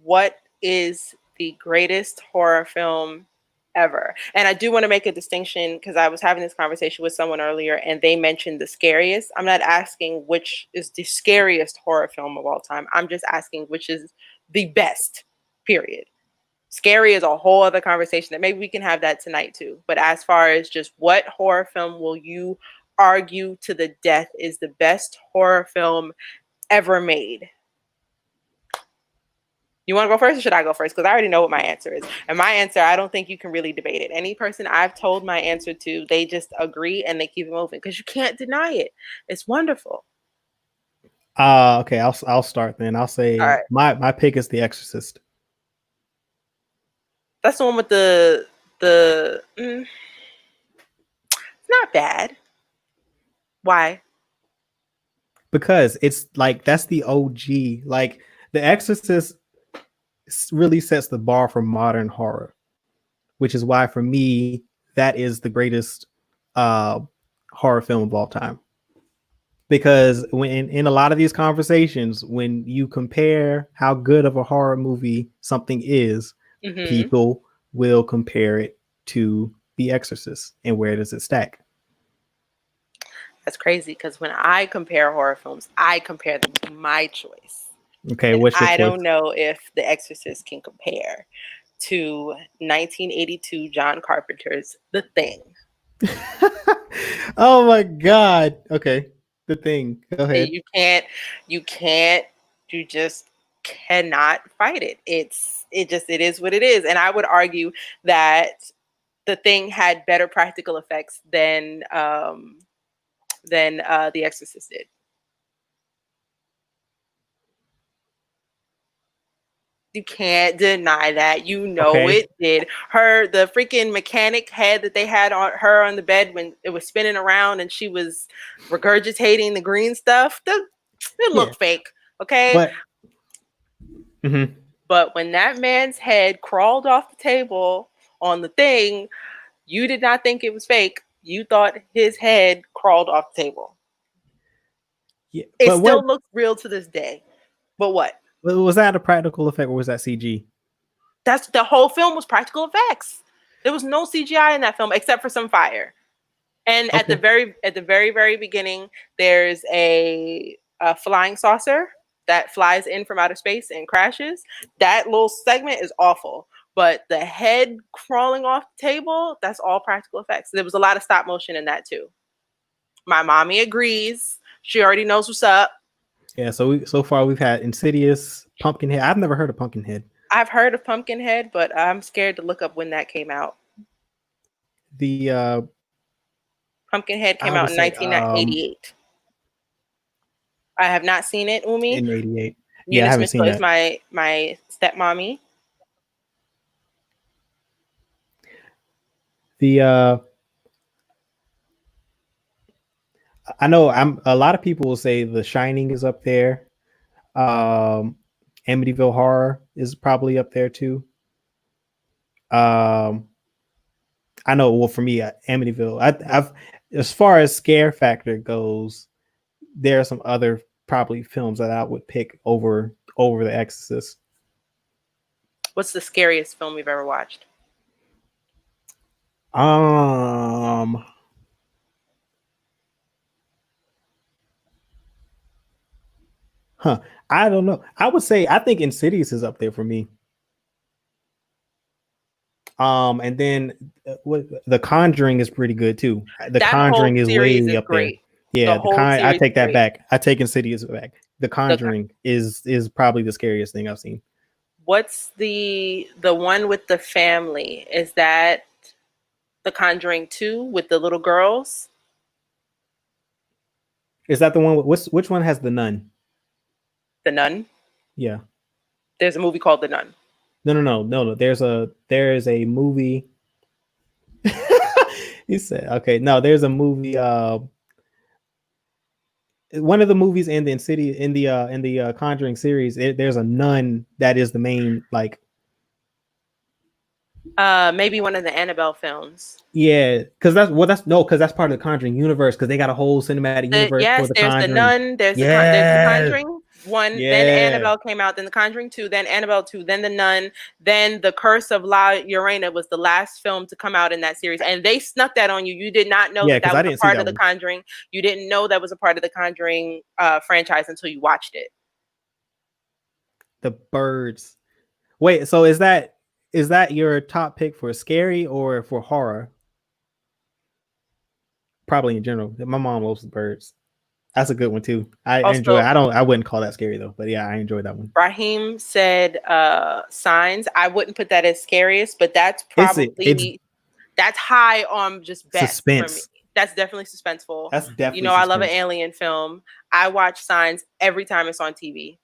What is the greatest horror film ever? And I do want to make a distinction because I was having this conversation with someone earlier and they mentioned the scariest. I'm not asking which is the scariest horror film of all time. I'm just asking which is the best, period. Scary is a whole other conversation that maybe we can have that tonight too. But as far as just what horror film will you argue to the death is the best horror film ever made? You want to go first or should I go first? Because I already know what my answer is. And my answer, I don't think you can really debate it. Any person I've told my answer to, they just agree and they keep it moving because you can't deny it. It's wonderful. Okay, I'll start then. I'll say my pick is The Exorcist. That's the one with it's not bad. Why? Because it's like that's the OG. Like The Exorcist really sets the bar for modern horror, which is why for me that is the greatest horror film of all time. Because when in a lot of these conversations, when you compare how good of a horror movie something is, people will compare it to The Exorcist. And where does it stack? That's crazy because when I compare horror films, I compare them to my choice. Okay, what's your choice? I don't know if The Exorcist can compare to 1982 John Carpenter's The Thing. Oh my God. Okay. The Thing. Go ahead. You just cannot fight it. It is what it is. And I would argue that The Thing had better practical effects than The Exorcist did. You can't deny that. You know it did. The freaking mechanic head that they had on her on the bed when it was spinning around and she was regurgitating the green stuff, it looked fake. Okay. But when that man's head crawled off the table on The Thing, you did not think it was fake. You thought his head crawled off the table. Yeah, it still looks real to this day. But what? Was that a practical effect or was that CG? That's the whole film was practical effects. There was no CGI in that film except for some fire. And at the very beginning, there's a flying saucer that flies in from outer space and crashes. That little segment is awful. But the head crawling off the table, that's all practical effects. There was a lot of stop motion in that too. My mommy agrees. She already knows what's up. Yeah, so far we've had Insidious, Pumpkinhead. I've never heard of Pumpkinhead. I've heard of Pumpkinhead, but I'm scared to look up when that came out. The Pumpkinhead came out in 1988. I have not seen it, Umi. In 88. Yeah, I haven't seen it. Is my stepmommy. I know a lot of people will say The Shining is up there. Amityville Horror is probably up there too. I know. Well, for me, Amityville. I've as far as scare factor goes, there are some other probably films that I would pick over The Exorcist. What's the scariest film you've ever watched? I don't know. I would say I think Insidious is up there for me. And then The Conjuring is pretty good too. The Conjuring is way up there. Yeah, I take that back. I take Insidious back. The Conjuring is probably the scariest thing I've seen. What's the one with the family? Is that The Conjuring 2 with the little girls? Is that the one? Which one has the nun? The Nun? Yeah. There's a movie called The Nun. No. There is a movie. He said, okay, no, there's a movie. One of the movies in the Insidious in the Conjuring series, there's a nun that is the main like. Maybe one of the Annabelle films. Yeah, because that's part of the Conjuring universe because they got a whole cinematic universe for the Conjuring. The Nun. There's the Conjuring. 1, then Yeah. Annabelle came out, then The Conjuring 2, then Annabelle 2, then The Nun, then The Curse of La Llorona was the last film to come out in that series. And they snuck that on you. You did not know Yeah, that because that I was a didn't see part that of The one. Conjuring. You didn't know that was a part of The Conjuring franchise until you watched it. The Birds. Wait, so is that your top pick for scary or for horror? Probably in general. My mom loves The Birds. That's a good one too. I enjoy. Also, I wouldn't call that scary though, but yeah, I enjoy that one. Raheem said Signs. I wouldn't put that as scariest, but that's It's probably that's high on just best for me. suspense. That's definitely suspenseful. That's You definitely know, I love an suspense. alien film. I watch Signs every time it's on TV.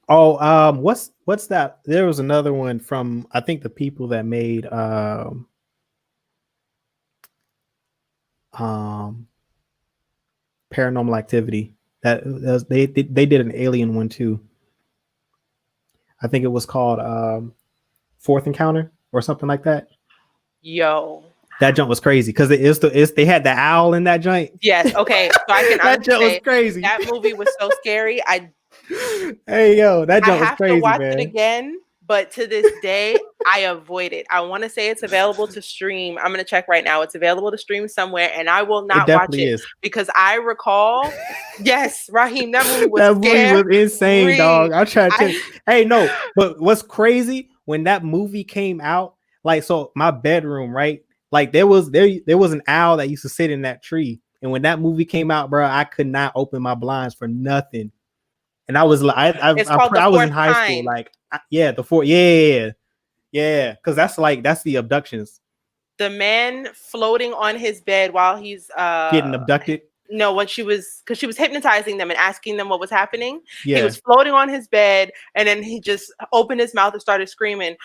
Oh, what's that? There was another one from I think the people that made um Paranormal Activity. They did an alien one too. I think it was called Fourth Encounter or something like that. Yo. That jump was crazy because they had the owl in that joint. Yes. Okay. So I can That honestly jump was say crazy. that movie was so scary. Hey yo, that I jump was have to crazy, watch it man. again, but to this day, I avoid it. I want to say it's available to stream. I'm going to check right now. It's available to stream somewhere, and I will It not watch definitely it is. because I recall, yes, Raheem, that movie was That movie was insane, dog. I'm trying to tell you. I, Hey, no, but what's crazy when that movie came out? Like, so my bedroom, right? Like there was an owl that used to sit in that tree, and when that movie came out, bro, I could not open my blinds for nothing. And I was like, it's called The I was in Fourth high school, Kind. like, yeah, because that's the abductions, The man floating on his bed while he's getting abducted. no, when she was because she was hypnotizing them and asking them what was happening. He Yeah, was floating on his bed, and then he just opened his mouth and started screaming.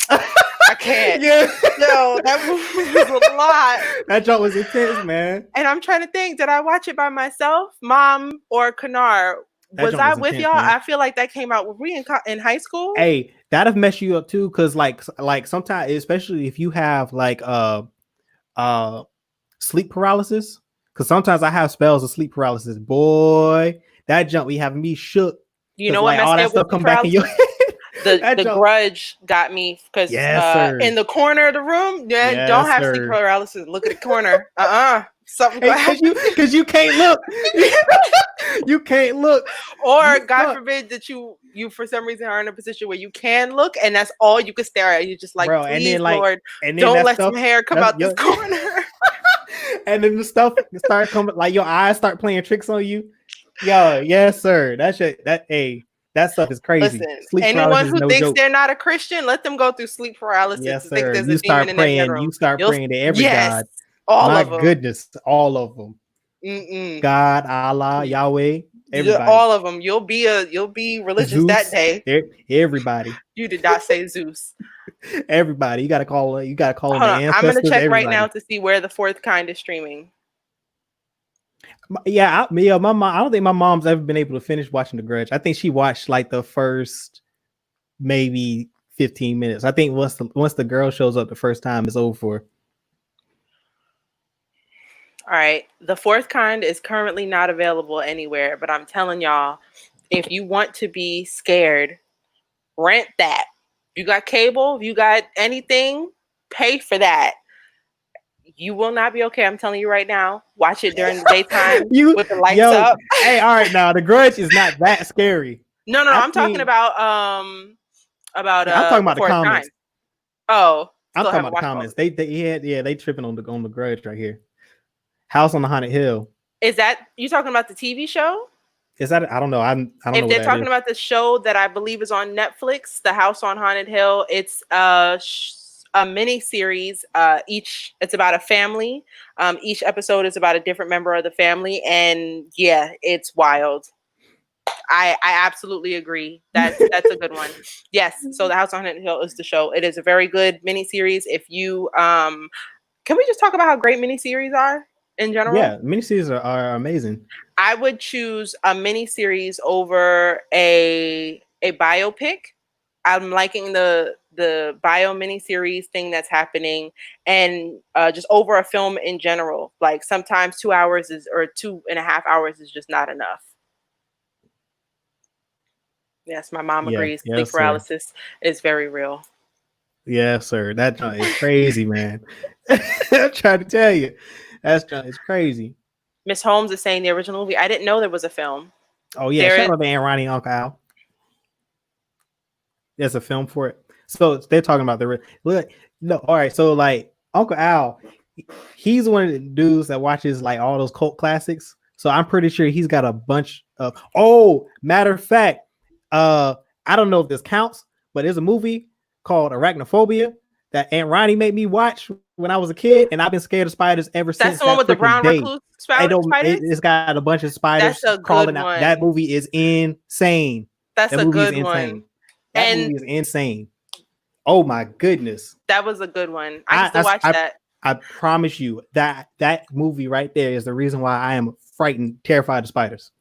I can't. Yeah, No, that movie was a lot. That joke was intense, man. And I'm trying to think, did I watch it by myself, mom, or Kanar? That Was joke I was with intense, y'all? man. I feel like that came out. Were we in high school? Hey, that'll mess you up too, because like sometimes, especially if you have like uh sleep paralysis, because sometimes I have spells of sleep paralysis. Boy, that jump be having me shook You because know what like all messed me that up with stuff sleep come back in your paralysis? head. That The jump, Grudge got me because yes, sir. in the corner of the room, yeah, don't Yes, have sleep sir. paralysis. Look at the corner. Something Hey, gonna happen. because you can't look. You can't look. Or You God stuck, forbid that you for some reason are in a position where you can look and that's all you can stare at. You're just like, bro. And please, then Lord, that don't let stuff. some hair come That's out this corner. and then the stuff start coming, like your eyes start playing tricks on you. Yo, yes, sir. That stuff is crazy. Listen, Sleep anyone paralysis is who no thinks joke. they're not a Christian, let them go through sleep paralysis Yes, to think sir. there's a You demon start in their praying. You bedroom. start praying to every Yes, god. all My of them. goodness, all of them. Mm-mm. God, Allah, Yahweh, everybody. All of them. You'll be religious that Zeus, day. everybody. You did not say Zeus. Everybody. You gotta call. You gotta call on Hold the on, I'm gonna ancestors. check right now Everybody. to see where The Fourth Kind is streaming. Yeah, my mom. I don't think my mom's ever been able to finish watching The Grudge. I think she watched like the first maybe 15 minutes. I think once the girl shows up the first time, it's over for. All right. The Fourth Kind is currently not available anywhere, but I'm telling y'all, if you want to be scared, rent that. You got cable, you got anything, pay for that. You will not be okay. I'm telling you right now. Watch it during the daytime with the lights Yo, up. hey, all right, now The Grudge is not that scary. No, I I'm talking think about I'm talking The about the Fourth comments. Kind. Oh, I'm still talking haven't about the watched all of comments. it. They tripping on the Grudge right here. House on the Haunted Hill. Is that you talking about the TV show? Is that I don't know. I don't know If what they're that talking is. about the show that I believe is on Netflix, The House on Haunted Hill, it's a mini series. It's about a family. Each episode is about a different member of the family, and yeah, it's wild. I absolutely agree. That's a good one. Yes. So The House on Haunted Hill is the show. It is a very good mini series. If you can we just talk about how great mini series are in general? Yeah, miniseries are amazing. I would choose a miniseries over a biopic. I'm liking the bio miniseries thing that's happening, and just over a film in general. Like sometimes 2 hours is or 2.5 hours is just not enough. Yes, my mom Yeah, agrees. Sleep yes, sir. paralysis is very real. Yes, sir. That joint is crazy, man. I'm trying to tell you, that joint is crazy. Miss Holmes is saying the original movie. I didn't know there was a film. Oh yeah, There shout is. out to Aunt Ronnie, Uncle Al. There's a film for it. So they're talking about the look. No, all right. So like Uncle Al, he's one of the dudes that watches like all those cult classics. So I'm pretty sure he's got a bunch of. Oh, matter of fact, I don't know if this counts, but there's a movie called Arachnophobia that Aunt Ronnie made me watch when I was a kid, and I've been scared of spiders ever That's since the one that with the freaking brown day. recluse I don't. spiders. It's got a bunch of That's spiders a good crawling out. That one. movie is insane. That's That a movie is good one. insane. That And movie is insane. Oh my goodness. that was a good one. I can still watch that. I promise you that movie right there is the reason why I am frightened, terrified of spiders.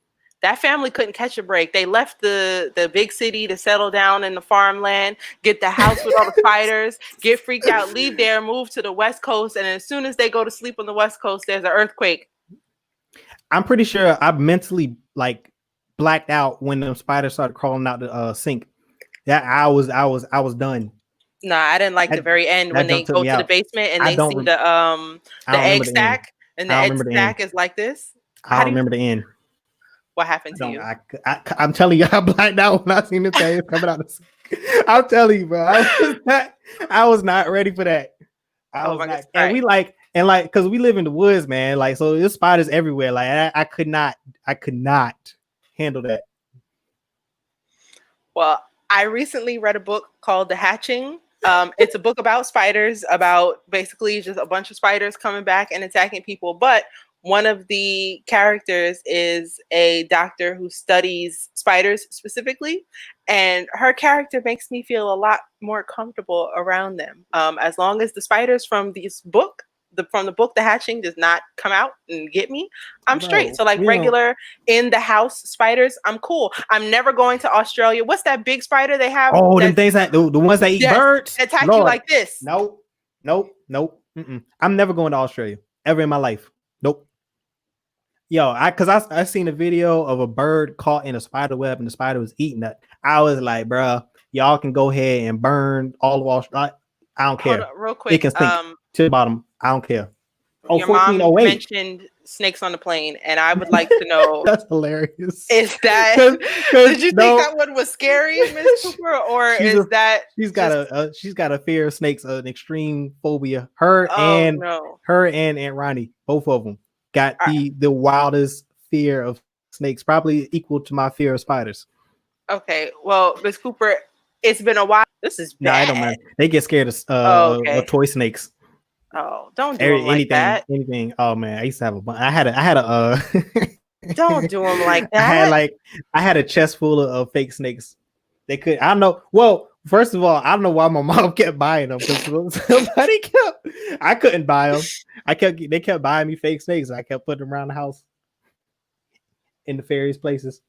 That family couldn't catch a break. They left the big city to settle down in the farmland, get the house with all the spiders, get freaked out, leave there, move to the West Coast, and as soon as they go to sleep on the West Coast, there's an earthquake. I'm pretty sure I mentally like blacked out when the spiders started crawling out the sink. That I was done. Nah, I didn't like the very end when they go to the basement and they see the egg stack, and the egg stack is like this. I don't remember the end. What happened to you? I'm telling you, I blacked out when I seen the thing coming out. I'm telling you, bro. I was not ready for that. Because we live in the woods, man. Like, so there's spiders everywhere. Like, I could not handle that. Well, I recently read a book called The Hatching. It's a book about spiders, about basically just a bunch of spiders coming back and attacking people. But one of the characters is a doctor who studies spiders specifically, and her character makes me feel a lot more comfortable around them. As long as the spiders from this book, from the book The Hatching, does not come out and get me, I'm straight. So like regular in the house spiders, I'm cool. I'm never going to Australia. What's that big spider they have? Oh, them things that the ones that eat birds attack you like this. Nope. I'm never going to Australia ever in my life. Nope. Yo, I seen a video of a bird caught in a spider web and the spider was eating it. I was like, bro, y'all can go ahead and burn all of Australia. I don't care. Real quick, it can sink to the bottom. I don't care. Oh, your mom mentioned snakes on the plane, and I would like to know. That's hilarious. Is that? Did you think that one was scary, Miss Cooper, or is that she's got a fear of snakes, an extreme phobia. Her and Aunt Ronnie, both of them got the wildest fear of snakes, probably equal to my fear of spiders. Okay, well, Miss Cooper, it's been a while. This is bad. I don't mind. They get scared of toy snakes. Oh, don't do them like that. Anything. Oh man, I used to have a bunch. I had a Don't do them like that. I had a chest full of fake snakes. They could. I don't know. Well, first of all, I don't know why my mom kept buying them because somebody kept. I couldn't buy them. They kept buying me fake snakes. I kept putting them around the house in the various places.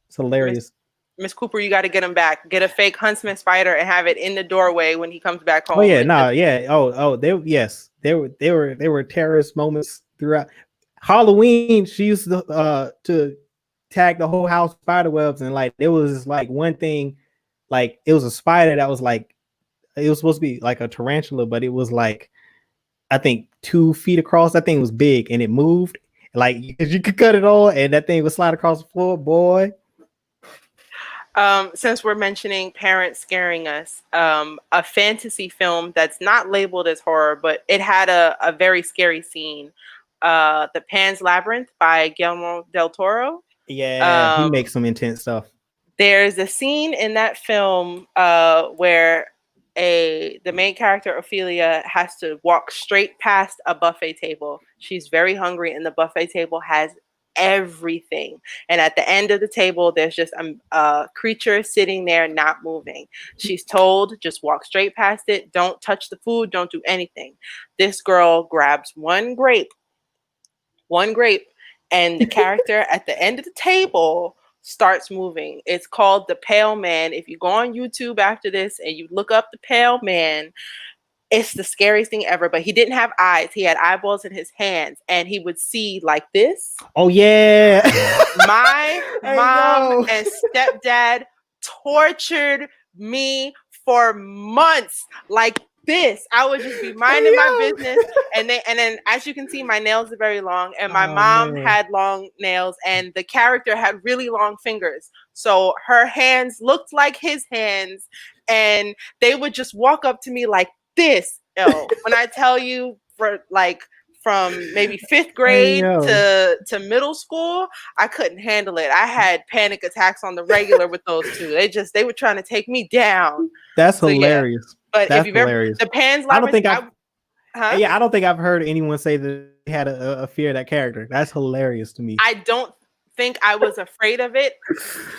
It's hilarious. Miss Cooper, you got to get him back. Get a fake huntsman spider and have it in the doorway when he comes back home. Oh yeah, There were terrorist moments throughout Halloween. She used to tag the whole house spider webs, and like there was like one thing, like it was a spider that was like it was supposed to be like a tarantula, but it was like I think 2 feet across. That thing was big and it moved like you could cut it all, and that thing would slide across the floor, boy. Since we're mentioning parents scaring us, a fantasy film that's not labeled as horror, but it had a very scary scene. The Pan's Labyrinth by Guillermo del Toro. Yeah, he makes some intense stuff. There's a scene in that film where the main character, Ophelia, has to walk straight past a buffet table. She's very hungry, and the buffet table has everything, and at the end of the table there's just a creature sitting there not moving. She's told, just walk straight past it, don't touch the food, don't do anything. This girl grabs one grape, and the character at the end of the table starts moving. It's called The Pale Man. If you go on YouTube after this and you look up The Pale Man, it's the scariest thing ever. But he didn't have eyes. He had eyeballs in his hands, and he would see like this. Oh yeah. My mom and stepdad tortured me for months. Like this, I would just be minding my business, and then as you can see, my nails are very long, and my mom had long nails, and the character had really long fingers, so her hands looked like his hands, and they would just walk up to me like this. When I tell you, for like from maybe 5th grade to middle school, I couldn't handle it. I had panic attacks on the regular with those two. They were trying to take me down. That's hilarious. Yeah. But that's if you've ever the Pan's Labyrinth, I don't think I've heard anyone say that they had a fear of that character. That's hilarious to me. I don't think I was afraid of it.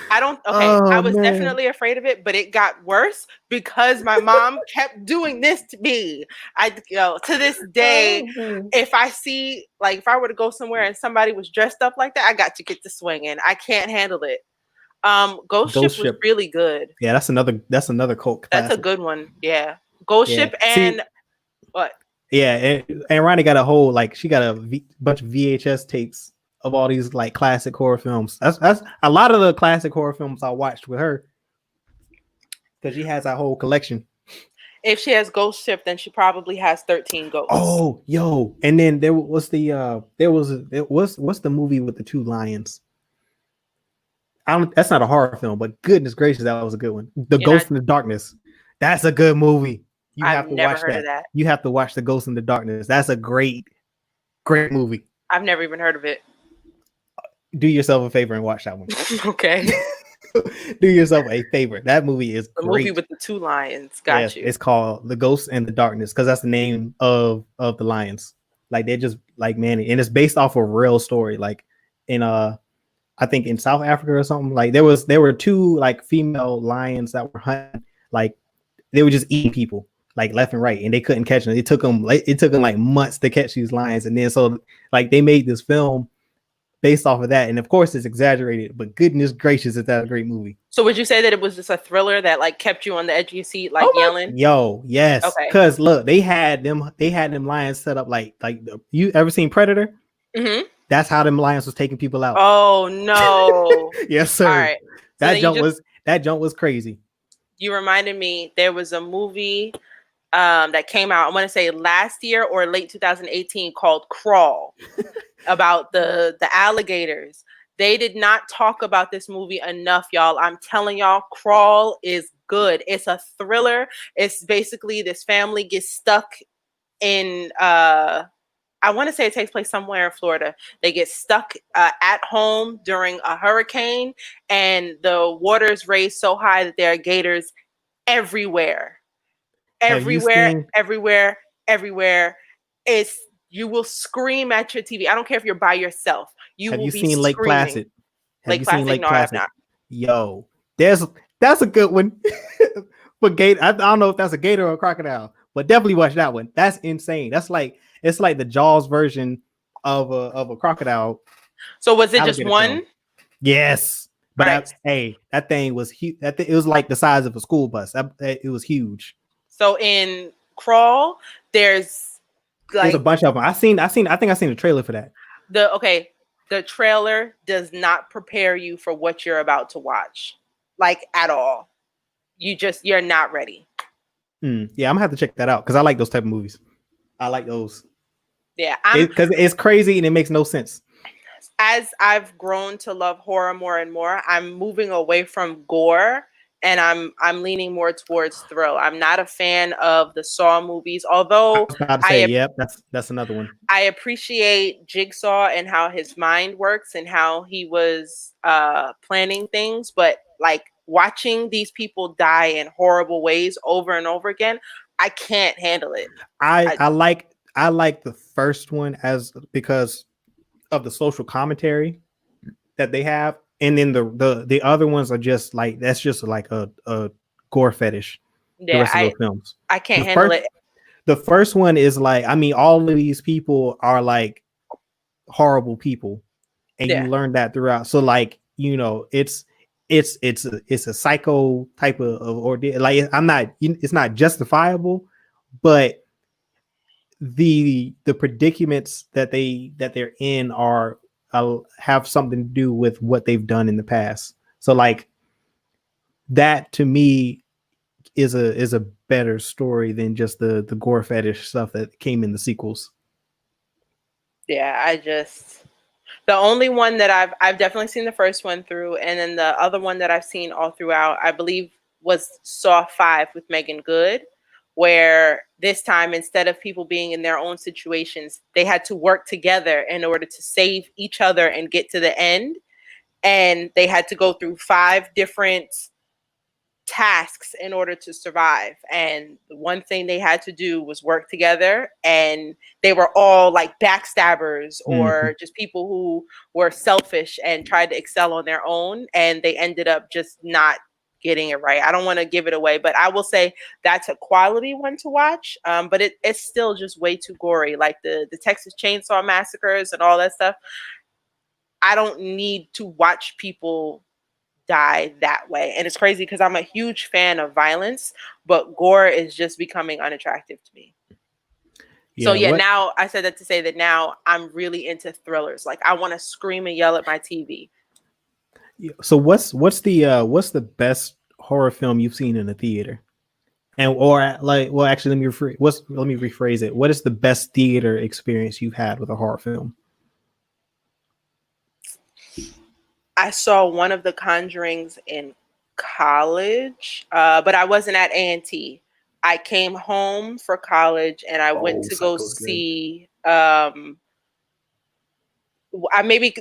I was definitely afraid of it, but it got worse because my mom kept doing this to me. To this day, if I were to go somewhere and somebody was dressed up like that, I got to get to swinging. I can't handle it. Ghost Ship was really good. Yeah, that's another cult classic. That's a good one. Yeah, Ghost Ship and what? Yeah, and Ronnie got she got a bunch of VHS tapes of all these like classic horror films. That's a lot of the classic horror films I watched with her, because she has a whole collection. If she has Ghost Ship, then she probably has 13 ghosts. Oh, yo! And then what's the movie with the 2 lions? That's not a horror film, but goodness gracious, that was a good one. The Ghost in the Darkness. That's a good movie. I've never heard of that. You have to watch The Ghost in the Darkness. That's a great movie. I've never even heard of it. Do yourself a favor and watch that one. Okay. Do yourself a favor. That movie is the great. Movie with the 2 lions. Got you. It's called The Ghost in the Darkness because that's the name of the lions. Like they're just like, man, and it's based off a real story. Like in I think in South Africa or something. Like there were 2 like female lions that were hunting. Like they were just eating people like left and right, and they couldn't catch them. It took them like months to catch these lions, and then so like they made this film based off of that, and of course it's exaggerated, but goodness gracious, is that a great movie. So would you say that it was just a thriller that like kept you on the edge of your seat, like yelling? Yes. Okay. Because look, they had them lions set up like you ever seen Predator? Mm-hmm. That's how them lions was taking people out. Oh no. Yes, sir. All right. So that jump was crazy. You reminded me, there was a movie that came out, I want to say last year or late 2018, called Crawl, about the alligators. They did not talk about this movie enough, y'all. I'm telling y'all, Crawl is good. It's a thriller. It's basically this family gets stuck in I want to say it takes place somewhere in Florida. They get stuck at home during a hurricane, and the waters raise so high that there are gators everywhere. Everywhere. You will scream at your TV. I don't care if you're by yourself. Have you seen Lake Placid? Lake Placid? No, I have not. Yo, that's a good one. But gator, I don't know if that's a gator or a crocodile, but definitely watch that one. That's insane. It's like the Jaws version of a crocodile. So was it just one? Film. Yes, but right. That thing was huge. It was like the size of a school bus. It was huge. So in Crawl, there's a bunch of them. I think I seen the trailer for that. The trailer does not prepare you for what you're about to watch, like at all. You're not ready. Yeah, I'm gonna have to check that out because I like those type of movies. I like those. Yeah, because it's crazy and it makes no sense. As I've grown to love horror more and more, I'm moving away from gore and I'm leaning more towards thrill. I'm not a fan of the Saw movies, although that's another one. I appreciate Jigsaw and how his mind works and how he was planning things, but like watching these people die in horrible ways over and over again, I can't handle it. I like the first one because of the social commentary that they have, and then the other ones are just like that's just like a gore fetish. Yeah, the rest of those films. I can't handle it. The first one is like, I mean, all of these people are like horrible people, and you learn that throughout. So like, you know, it's a psycho type of ordeal. Like it's not justifiable, but the predicaments that they're in have something to do with what they've done in the past. So like that to me is a better story than just the gore fetish stuff that came in the sequels. Yeah, the only one that I've definitely seen the first one through, and then the other one that I've seen all throughout, I believe, was Saw 5 with Megan Good, where this time instead of people being in their own situations, they had to work together in order to save each other and get to the end. And they had to go through 5 different tasks in order to survive. And the one thing they had to do was work together. And they were all like backstabbers or just people who were selfish and tried to excel on their own. And they ended up just not getting it right. I don't want to give it away, but I will say that's a quality one to watch. But it's still just way too gory. Like the Texas Chainsaw Massacres and all that stuff. I don't need to watch people die that way. And it's crazy because I'm a huge fan of violence, but gore is just becoming unattractive to me. So yeah, now I said that to say that now I'm really into thrillers. Like I want to scream and yell at my TV. So what's the best horror film you've seen in a theater? And or like, well, actually, let me rephrase it. What is the best theater experience you've had with a horror film? I saw one of The Conjurings in college, but I wasn't at A&T. I came home for college and I went to go see maybe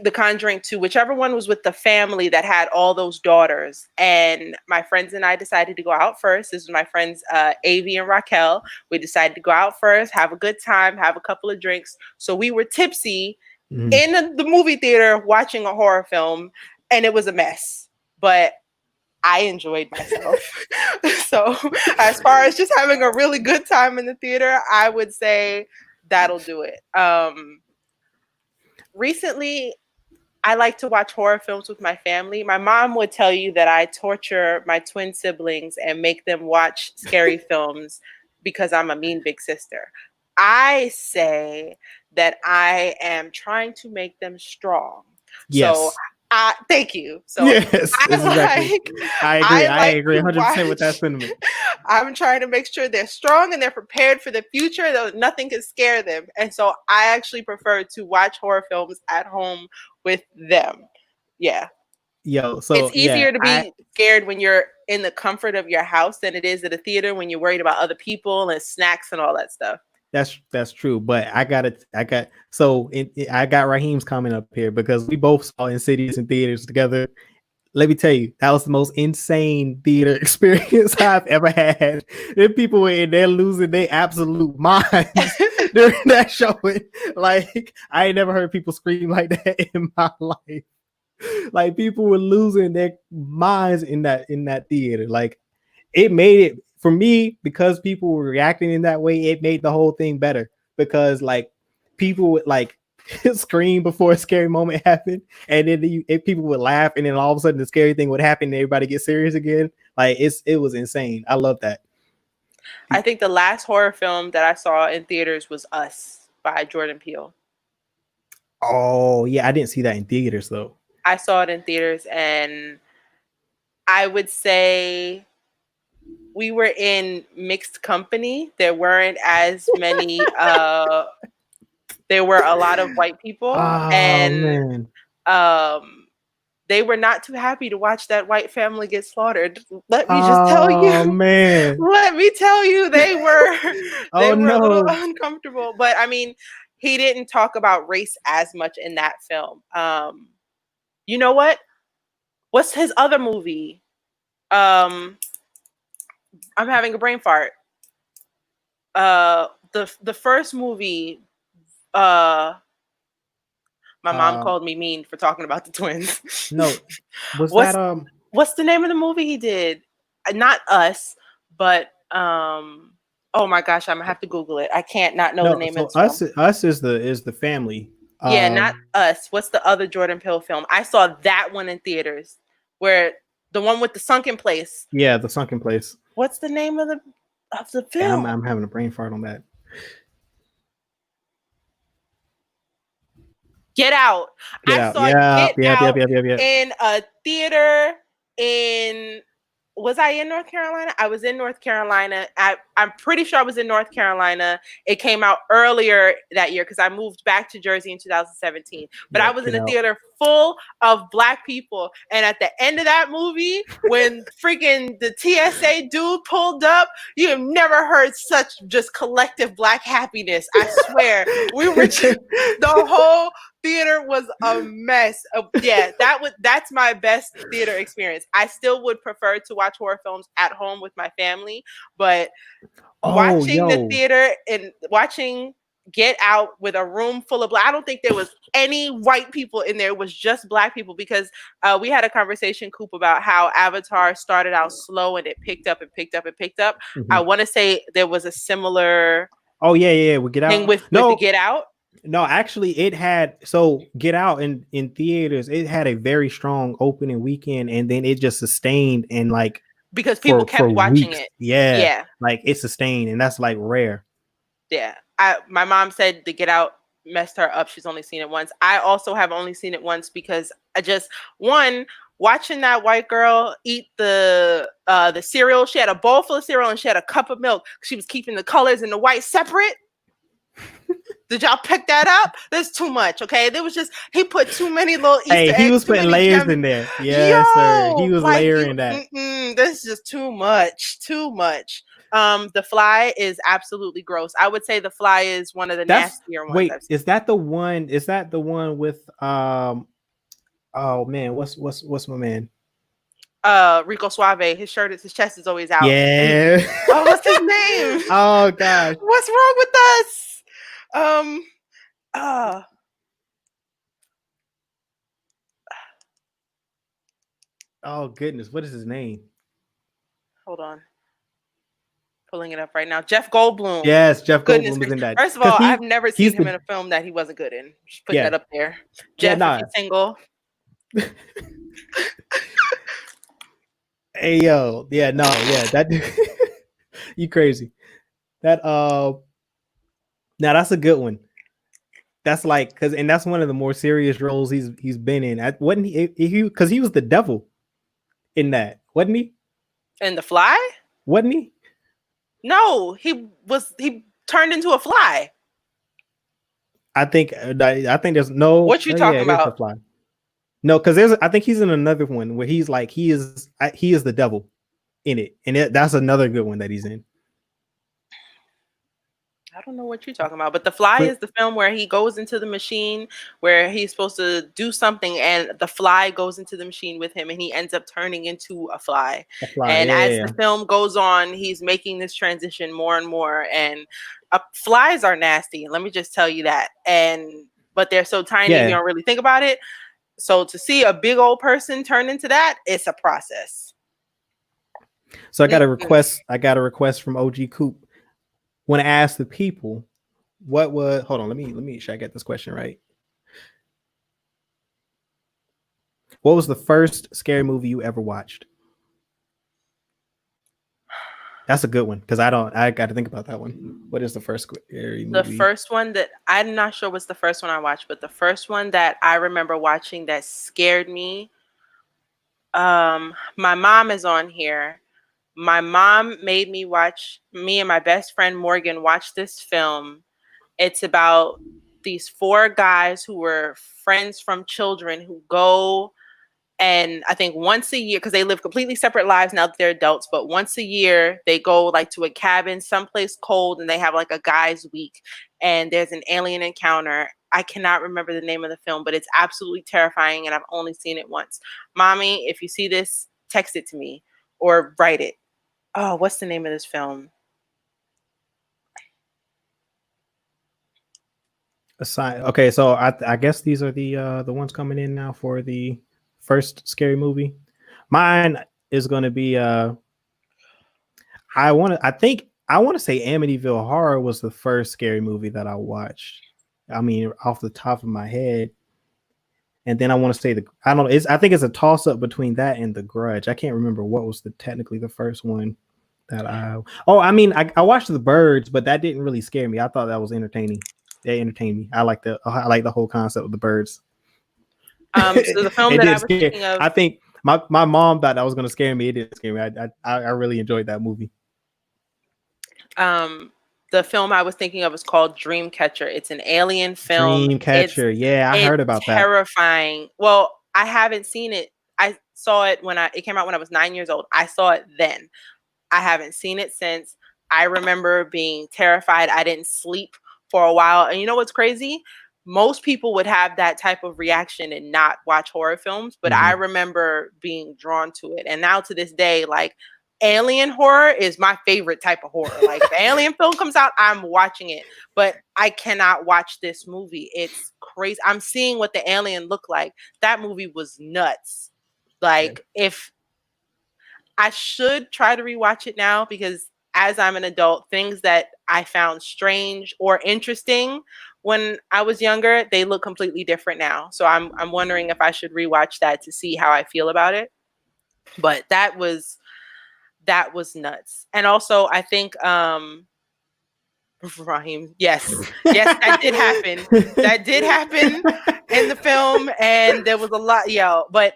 The Conjuring 2, whichever one was with the family that had all those daughters. And my friends and I decided to go out first. This was my friends Avi and Raquel. We decided to go out first, have a good time, have a couple of drinks. So we were tipsy in the movie theater watching a horror film, and it was a mess. But I enjoyed myself. So as far as just having a really good time in the theater, I would say that'll do it. Recently, I like to watch horror films with my family. My mom would tell you that I torture my twin siblings and make them watch scary films because I'm a mean big sister. I say that I am trying to make them strong. Yes. So thank you. So yes, I agree 100% with that sentiment. I'm trying to make sure they're strong and they're prepared for the future, though nothing can scare them. And so I actually prefer to watch horror films at home with them. Yeah. So it's easier to be scared when you're in the comfort of your house than it is at a theater when you're worried about other people and snacks and all that stuff. That's true, but I got Raheem's comment up here because we both saw Insidious in theaters together. Let me tell you, that was the most insane theater experience I've ever had. There people were in there losing their absolute minds during that showing. Like I ain't never heard people scream like that in my life. Like people were losing their minds in that theater. Like it made it for me because people were reacting in that way. It made the whole thing better because like people would like scream before a scary moment happened, and then people would laugh, and then all of a sudden the scary thing would happen, and everybody get serious again. Like it was insane. I love that. I think the last horror film that I saw in theaters was Us by Jordan Peele. Oh yeah, I didn't see that in theaters though. I saw it in theaters, and I would say we were in mixed company. There weren't as many there were a lot of white people, and they were not too happy to watch that white family get slaughtered. Let me just tell you. Man. Let me tell you, they were a little uncomfortable. But I mean, he didn't talk about race as much in that film. You know what? What's his other movie? I'm having a brain fart. The first movie, my mom called me mean for talking about the twins. No. What's the name of the movie he did? Not Us, but oh my gosh, I'm gonna have to Google it. I can't not know the name of this film. Us is the family. Yeah, not Us. What's the other Jordan Peele film? I saw that one in theaters, where the one with the sunken place. Yeah, the sunken place. What's the name of the film? I'm having a brain fart on that. Get Out. I saw Get Out in a theater in was I in North Carolina? I was in North Carolina. I'm pretty sure I was in North Carolina. It came out earlier that year because I moved back to Jersey in 2017. But I Yep, was in Get a Out. theater full of Black people. And at the end of that movie, when freaking the TSA dude pulled up, you have never heard such just collective Black happiness. I swear. We were just, the whole theater was a mess. Yeah, that's my best theater experience. I still would prefer to watch horror films at home with my family, but watching the theater and watching Get Out with a room full of Black, I don't think there was any white people in there. It was just Black people because we had a conversation, Coop, about how Avatar started out slow and it picked up and picked up and picked up. Mm-hmm. I want to say there was a similar we Get Out thing with the Get Out. No, actually, it had Get Out in theaters. It had a very strong opening weekend, and then it just sustained and like because people kept watching it. Yeah, like it sustained, and that's like rare. Yeah, my mom said the Get Out messed her up. She's only seen it once. I also have only seen it once because watching that white girl eat the cereal. She had a bowl full of cereal and she had a cup of milk. She was keeping the colors and the white separate. Did y'all pick that up? There's too much, okay? There was just, he put too many little Easter eggs. He was putting layers in there. Yes, sir. He was layering that. This is just too much. Too much. The Fly is absolutely gross. I would say The Fly is one of the nastier ones. Wait, is that the one? Is that the one with oh man, what's my man? Rico Suave. His chest is always out. Yeah. What's his name? Oh gosh. What's wrong with us? Oh goodness, what is his name? Hold on. Pulling it up right now. Jeff Goldblum. Yes, Jeff Goldblum was in that. First of all, I've never seen him in a film that he wasn't good in. Just putting that up there. Jeff, if you're single. Hey yo, that you crazy. That now that's a good one. That's like and that's one of the more serious roles he's been in. Wasn't he? Because he was the devil in that, wasn't he? In The Fly? Wasn't he? No, he turned into a fly. I think there's no. What you talking about? Fly. No, because I think he's in another one where he's like he is the devil in it, and that's another good one that he's in. I don't know what you're talking about, but The Fly is the film where he goes into the machine where he's supposed to do something, and the fly goes into the machine with him, and he ends up turning into a fly. And as the film goes on, he's making this transition more and more. And flies are nasty. Let me just tell you that. But they're so tiny, you don't really think about it. So to see a big old person turn into that, it's a process. So I got a request. I got a request from OG Coop. Want to ask the people what was hold on, let me make sure I get this question right. What was the first scary movie you ever watched? That's a good one because I got to think about that one. What is the first scary movie? The first one that I'm not sure was the first one I watched, but the first one that I remember watching that scared me. My mom is on here. My mom made me and my best friend Morgan watch this film. It's about these 4 guys who were friends from children who go, and I think once a year, because they live completely separate lives now that they're adults, but once a year they go like to a cabin someplace cold, and they have like a guys' week, and there's an alien encounter. I cannot remember the name of the film, but it's absolutely terrifying, and I've only seen it once. Mommy, if you see this, text it to me or write it. Oh, what's the name of this film? Okay, so I guess these are the ones coming in now for the first scary movie. Mine is going to be I want to say Amityville Horror was the first scary movie that I watched. I mean, off the top of my head. And then I want to say I think it's a toss up between that and The Grudge. I can't remember what was technically the first one that I watched The Birds, but that didn't really scare me. I thought that was entertaining. They entertained me. I like the whole concept of The Birds. So the film that I was thinking of, I think My mom thought that was gonna scare me. It didn't scare me. I really enjoyed that movie. The film I was thinking of is called Dreamcatcher. It's an alien film. Dreamcatcher. Yeah, I heard about that. Terrifying. Well, I haven't seen it. I saw it when it came out when I was 9 years old. I saw it then. I haven't seen it since. I remember being terrified. I didn't sleep for a while. And you know what's crazy? Most people would have that type of reaction and not watch horror films, but I remember being drawn to it. And now to this day, like, alien horror is my favorite type of horror. Like, if an alien film comes out, I'm watching it. But I cannot watch this movie. It's crazy. I'm seeing what the alien looked like. That movie was nuts. Like, if I should try to rewatch it now, because as I'm an adult, things that I found strange or interesting when I was younger, they look completely different now. So I'm wondering if I should rewatch that to see how I feel about it. But that was nuts. And also, I think Raheem, yes, that did happen. That did happen in the film, and there was a lot, but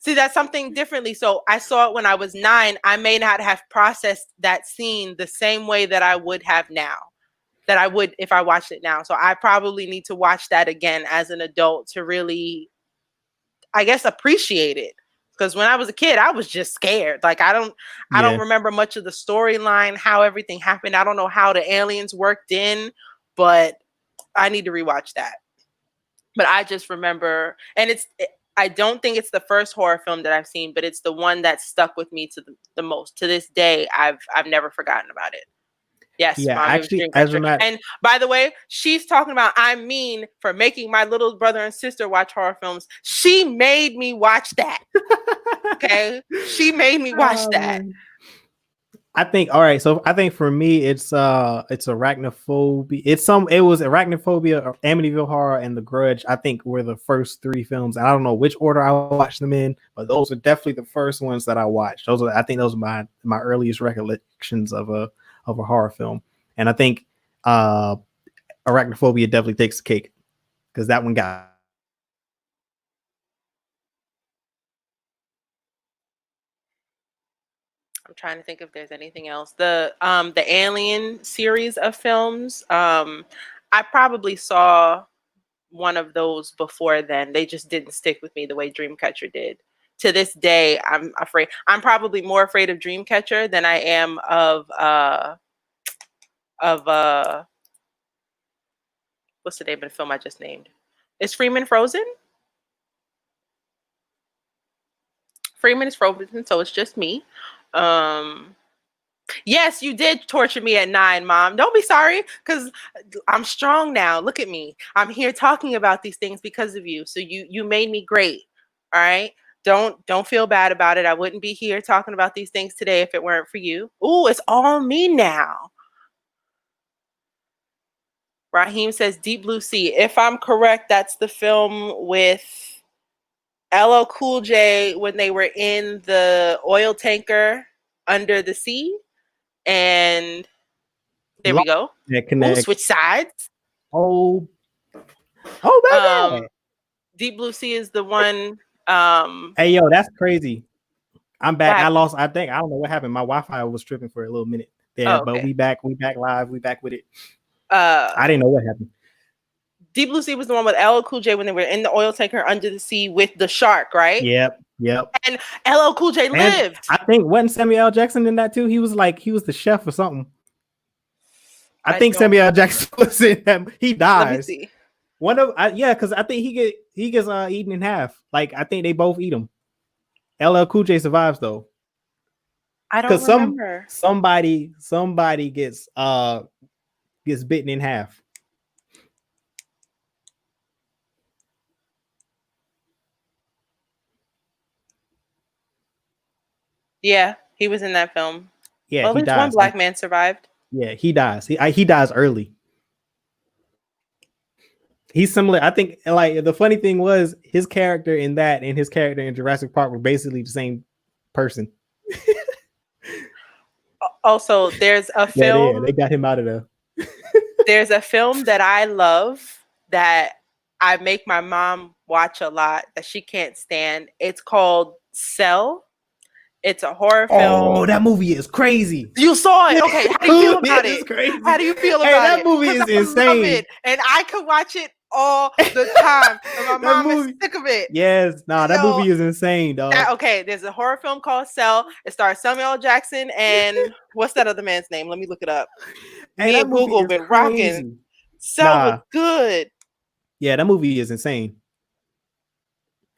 see, that's something differently. So I saw it when I was 9. I may not have processed that scene the same way that I would have now, that I would if I watched it now. So I probably need to watch that again as an adult to really, I guess, appreciate it. Because when I was a kid, I was just scared. Like, I don't remember much of the storyline, how everything happened. I don't know how the aliens worked in, but I need to rewatch that. But I just remember, and I don't think it's the first horror film that I've seen, but it's the one that stuck with me the most. To this day, I've never forgotten about it. Yes, yeah, Mom, actually, as a matter, and by the way, she's talking about I'm mean for making my little brother and sister watch horror films. She made me watch that. Okay, she made me watch that. Man. I think so I think for me it's arachnophobia. It was Arachnophobia, Amityville Horror, and The Grudge. I think were the first 3 films. I don't know which order I watched them in, but those are definitely the first ones that I watched. I think those are my earliest recollections of a horror film. And I think Arachnophobia definitely takes the cake, because that one got. I'm trying to think if there's anything else. The Alien series of films. I probably saw one of those before then. They just didn't stick with me the way Dreamcatcher did. To this day, I'm afraid. I'm probably more afraid of Dreamcatcher than I am of what's the name of the film I just named? Is Freeman frozen? Freeman is frozen, so it's just me. Yes, you did torture me at 9, Mom. Don't be sorry, because I'm strong now. Look at me. I'm here talking about these things because of you. So you made me great. All right. Don't feel bad about it. I wouldn't be here talking about these things today if it weren't for you. Ooh, it's all me now. Raheem says Deep Blue Sea. If I'm correct, that's the film with LL Cool J when they were in the oil tanker under the sea. And there we go. Ooh, switch sides. Oh, baby. Deep Blue Sea is the one. Hey, yo, that's crazy. I'm back. I don't know what happened. My Wi-Fi was tripping for a little minute there, but we back live. We back with it. I didn't know what happened. Deep Blue Sea was the one with LL Cool J when they were in the oil tanker under the sea with the shark, right? Yep. And LL Cool J lived. I think wasn't Samuel L. Jackson in that too? He was the chef or something. I think Samuel L. Jackson was in that. He dies. Let me see. One of because I think he gets eaten in half. Like, I think they both eat him. LL Cool J survives though. I don't remember. Somebody gets bitten in half. Yeah, he was in that film. Yeah, at least one black man survived. Yeah, he dies. He dies early. He's similar. I think, like, the funny thing was his character in that and his character in Jurassic Park were basically the same person. Also, there's a film. Yeah, they got him out of there. There's a film that I love that I make my mom watch a lot that she can't stand. It's called Cell. It's a horror film. Oh, that movie is crazy. You saw it. Okay. How do you feel about it? Crazy. How do you feel about that it? movie is insane. I love it. And I could watch it all the time. And my mom is sick of it. Yes. Nah, that movie is insane, dog. Okay. There's a horror film called Cell. It stars Samuel L. Jackson and what's that other man's name? Let me look it up. Me and Google been rocking. Cell was good. Yeah, that movie is insane.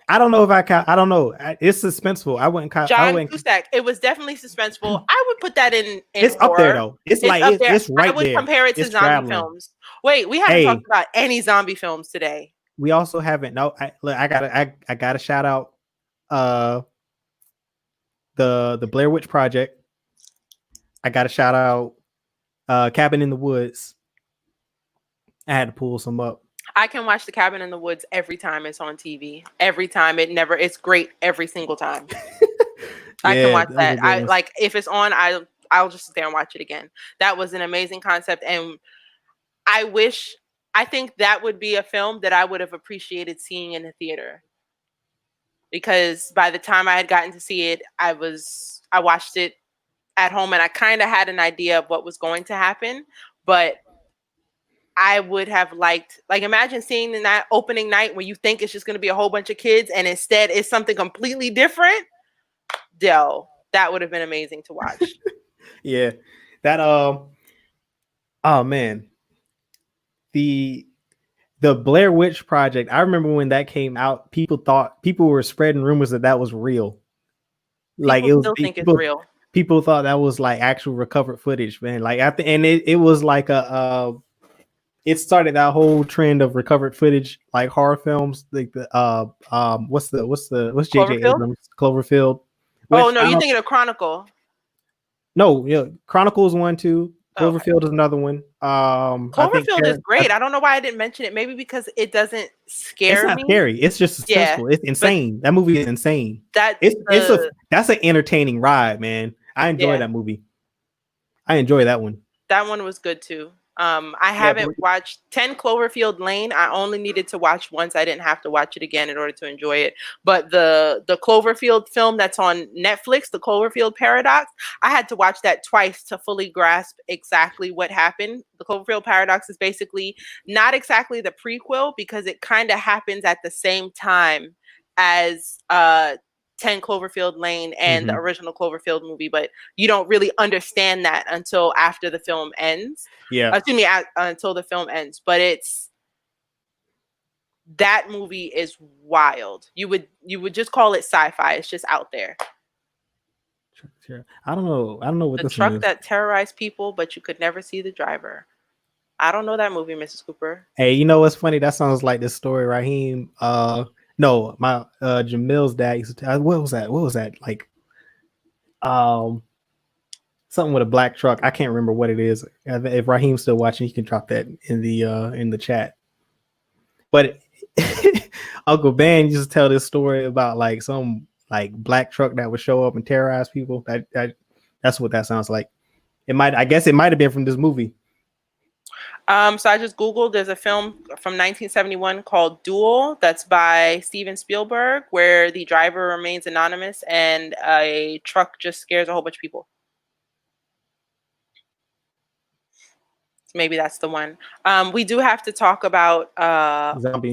I don't know if I don't know. It's suspenseful. I wouldn't. John Cusack. It was definitely suspenseful. I would put that in. It's horror. Up there though. It's like it's right there. I would compare it to zombie films. Wait, we haven't talked about any zombie films today. We also haven't. No, I gotta shout out the Blair Witch Project. I gotta shout out Cabin in the Woods. I had to pull some up. I can watch The Cabin in the Woods every time it's on TV. Every time it's great every single time. I can watch that. I like if it's on, I'll just sit there and watch it again. That was an amazing concept, and I think that would be a film that I would have appreciated seeing in a theater. Because by the time I had gotten to see it, I watched it at home and I kind of had an idea of what was going to happen, but I would have liked, imagine seeing in that opening night when you think it's just going to be a whole bunch of kids and instead it's something completely different. That would have been amazing to watch. Yeah. That, oh man. The Blair Witch Project. I remember when that came out, people were spreading rumors that was real. People still think it's real. People thought that was like actual recovered footage, man. And it was like it started that whole trend of recovered footage, like horror films, like what's J.J. Abrams Cloverfield. Oh no, you're thinking of Chronicle. No, Chronicles 1, 2. Cloverfield is another one. Cloverfield is great. I don't know why I didn't mention it. Maybe because it doesn't scare me. It's not scary. It's just suspenseful. It's insane. That movie is insane. That's an entertaining ride, man. I enjoy that movie. I enjoy that one. That one was good too. I haven't watched 10 Cloverfield Lane. I only needed to watch once. I didn't have to watch it again in order to enjoy it. But the Cloverfield film that's on Netflix, the Cloverfield Paradox, I had to watch that twice to fully grasp exactly what happened. The Cloverfield Paradox is basically not exactly the prequel because it kind of happens at the same time as 10 Cloverfield Lane and the original Cloverfield movie, but you don't really understand that until after the film ends. Yeah. Excuse me, until the film ends. But that movie is wild. You would just call it sci-fi. It's just out there. I don't know what the truck that terrorized people, but you could never see the driver. I don't know that movie, Mrs. Cooper. Hey, you know what's funny? That sounds like this story, Raheem. No, my Jamil's dad used to tell. What was that? Like, something with a black truck. I can't remember what it is. If Raheem's still watching, he can drop that in the chat. But Uncle Ben used to tell this story about like some like black truck that would show up and terrorize people. That's what that sounds like. I guess it might have been from this movie. So I just Googled, there's a film from 1971 called Duel that's by Steven Spielberg, where the driver remains anonymous and a truck just scares a whole bunch of people. So maybe that's the one. We do have to talk about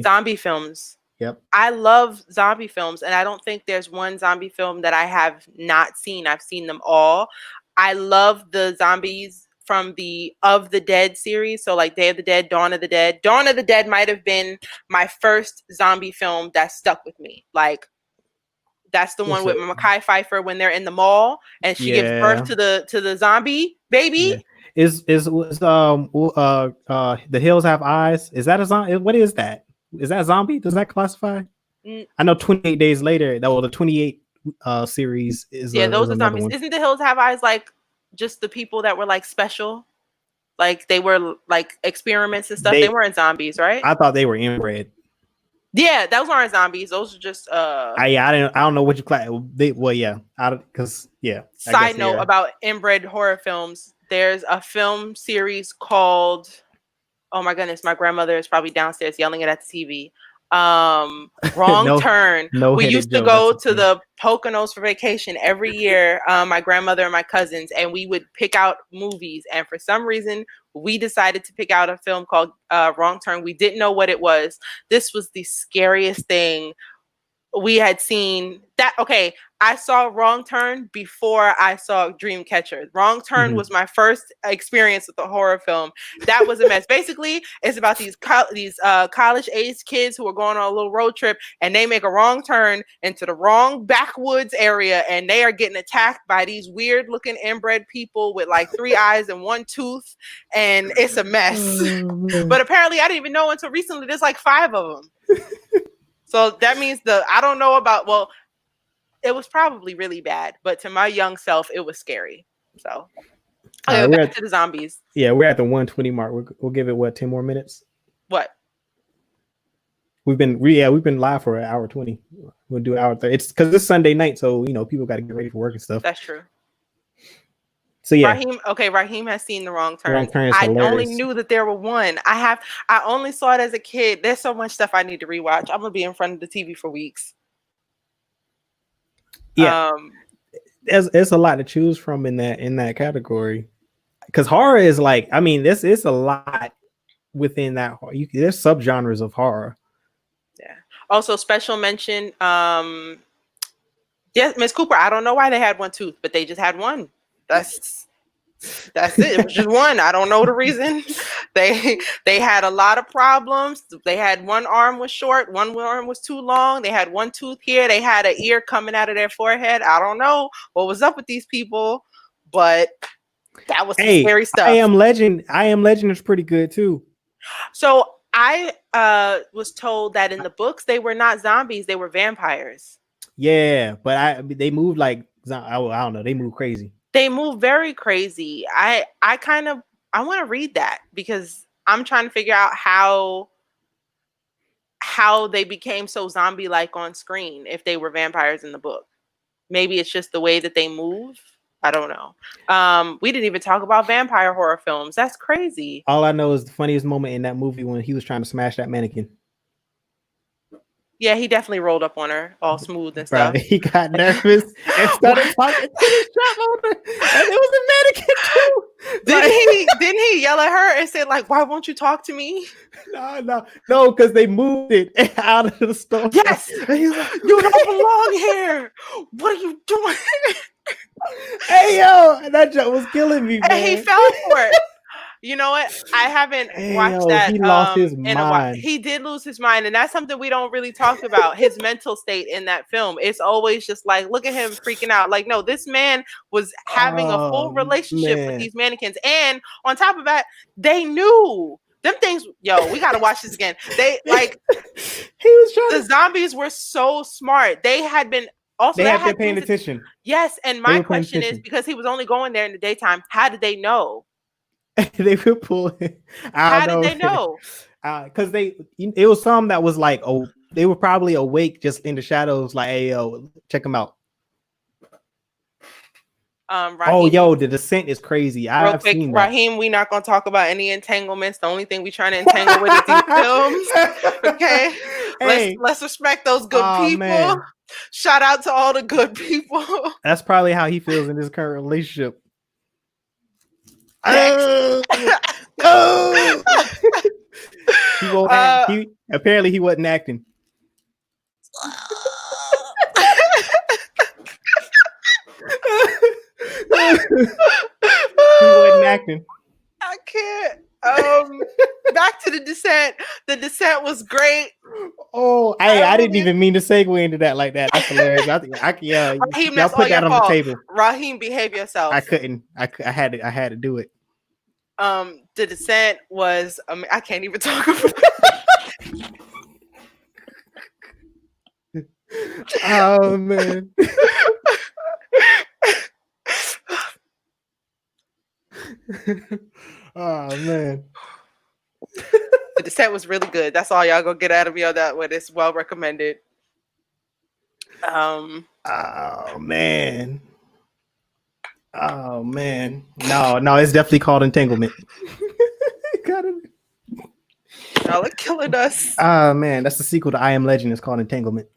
zombie films. Yep. I love zombie films, and I don't think there's one zombie film that I have not seen. I've seen them all. I love the zombies from the Of the Dead series. So like Day of the Dead, Dawn of the Dead. Dawn of the Dead might have been my first zombie film that stuck with me. Like that's the one with Mekhi Phifer when they're in the mall and she gives birth to the zombie baby. Yeah. The Hills Have Eyes? Is that a zombie? What is that? Is that zombie? Does that classify? I know 28 Days Later, the 28 series is those are zombies. Isn't The Hills Have Eyes like just the people that were like special, like they were like experiments and stuff? They weren't zombies, right? I thought they were inbred. Yeah, those aren't zombies. Those are just I don't know what you class. Side note about inbred horror films. There's a film series called, oh my goodness, my grandmother is probably downstairs yelling it at the TV. Wrong Turn. We No-Headed used to Joe. go to the Poconos for vacation every year, my grandmother and my cousins, and we would pick out movies. And for some reason, we decided to pick out a film called Wrong Turn. We didn't know what it was. This was the scariest thing we had seen. That okay, I saw Wrong Turn before I saw Dreamcatcher. Wrong Turn was my first experience with a horror film. That was a mess. Basically, it's about these college age kids who are going on a little road trip, and they make a wrong turn into the wrong backwoods area, and they are getting attacked by these weird looking inbred people with like 3 eyes and 1 tooth, and it's a mess. But apparently I didn't even know until recently there's like 5 of them. So that means I don't know about, well, it was probably really bad, but to my young self, it was scary. So back to the zombies. Yeah, we're at the 120 mark. We'll give it, what, 10 more minutes? What? We've been live for an hour 20. We'll do an hour 30. It's because it's Sunday night, so, people got to get ready for work and stuff. That's true. So yeah, Raheem has seen the Wrong Turn. Wrong Turn is I hilarious. only knew that there were one. I only saw it as a kid. There's so much stuff I need to rewatch. I'm gonna be in front of the TV for weeks. Yeah, there's a lot to choose from in that category. Because horror is like, this is a lot within that. There's subgenres of horror. Yeah. Also, special mention. Yes, Miss Cooper. I don't know why they had 1 tooth, but they just had one. That's it. It was just one. I don't know the reason. They had a lot of problems. They had 1 arm was short, 1 arm was too long. They had 1 tooth here. They had an ear coming out of their forehead. I don't know what was up with these people, but that was some scary stuff. I Am Legend is pretty good too. So I was told that in the books they were not zombies, they were vampires. Yeah, but they moved like, I don't know, they move crazy. They move very crazy. I want to read that because I'm trying to figure out how they became so zombie-like on screen if they were vampires in the book. Maybe it's just the way that they move. I don't know. We didn't even talk about vampire horror films. That's crazy. All I know is the funniest moment in that movie when he was trying to smash that mannequin. Yeah, he definitely rolled up on her all smooth and stuff. He got nervous and started talking to the shop owner, and it was a mannequin too. Didn't he yell at her and say, like, why won't you talk to me? No, because they moved it out of the store. Yes, he's like, you don't belong here. What are you doing? Hey yo, that joke was killing me, man. And he fell for it. You know what? I haven't watched that. He lost his mind. He did lose his mind, and that's something we don't really talk about. His mental state in that film. It's always just like, look at him freaking out. Like, no, this man was having a full relationship with these mannequins, and on top of that, they knew them things. Yo, we gotta watch this again. They like the zombies were so smart. They had been. Also, they had been paying attention. Yes, and my question is, because he was only going there in the daytime, how did they know? They were pulling. How did they know? Because it was some that was like, oh, they were probably awake just in the shadows. Like, hey, yo, check them out. Raheem, the Descent is crazy. I've seen that. Raheem, we're not gonna talk about any entanglements. The only thing we're trying to entangle with is these films. Okay, let's respect those good people. Man. Shout out to all the good people. That's probably how he feels in his current relationship. Apparently he wasn't acting. He wasn't acting. I can't. Back to The Descent. The Descent was great. Oh, I didn't even mean to segue into that like that. That's hilarious. Raheem, that's put that on the table. Raheem, behave yourself. I couldn't. I had to do it. The Descent was. I can't even talk about. Oh man. Oh man. The Descent was really good. That's all y'all gonna get out of me on that one. It's well recommended. Oh man. Oh man. No, it's definitely called entanglement. Y'all are killing us. Ah, man, that's the sequel to I Am Legend. It's called Entanglement.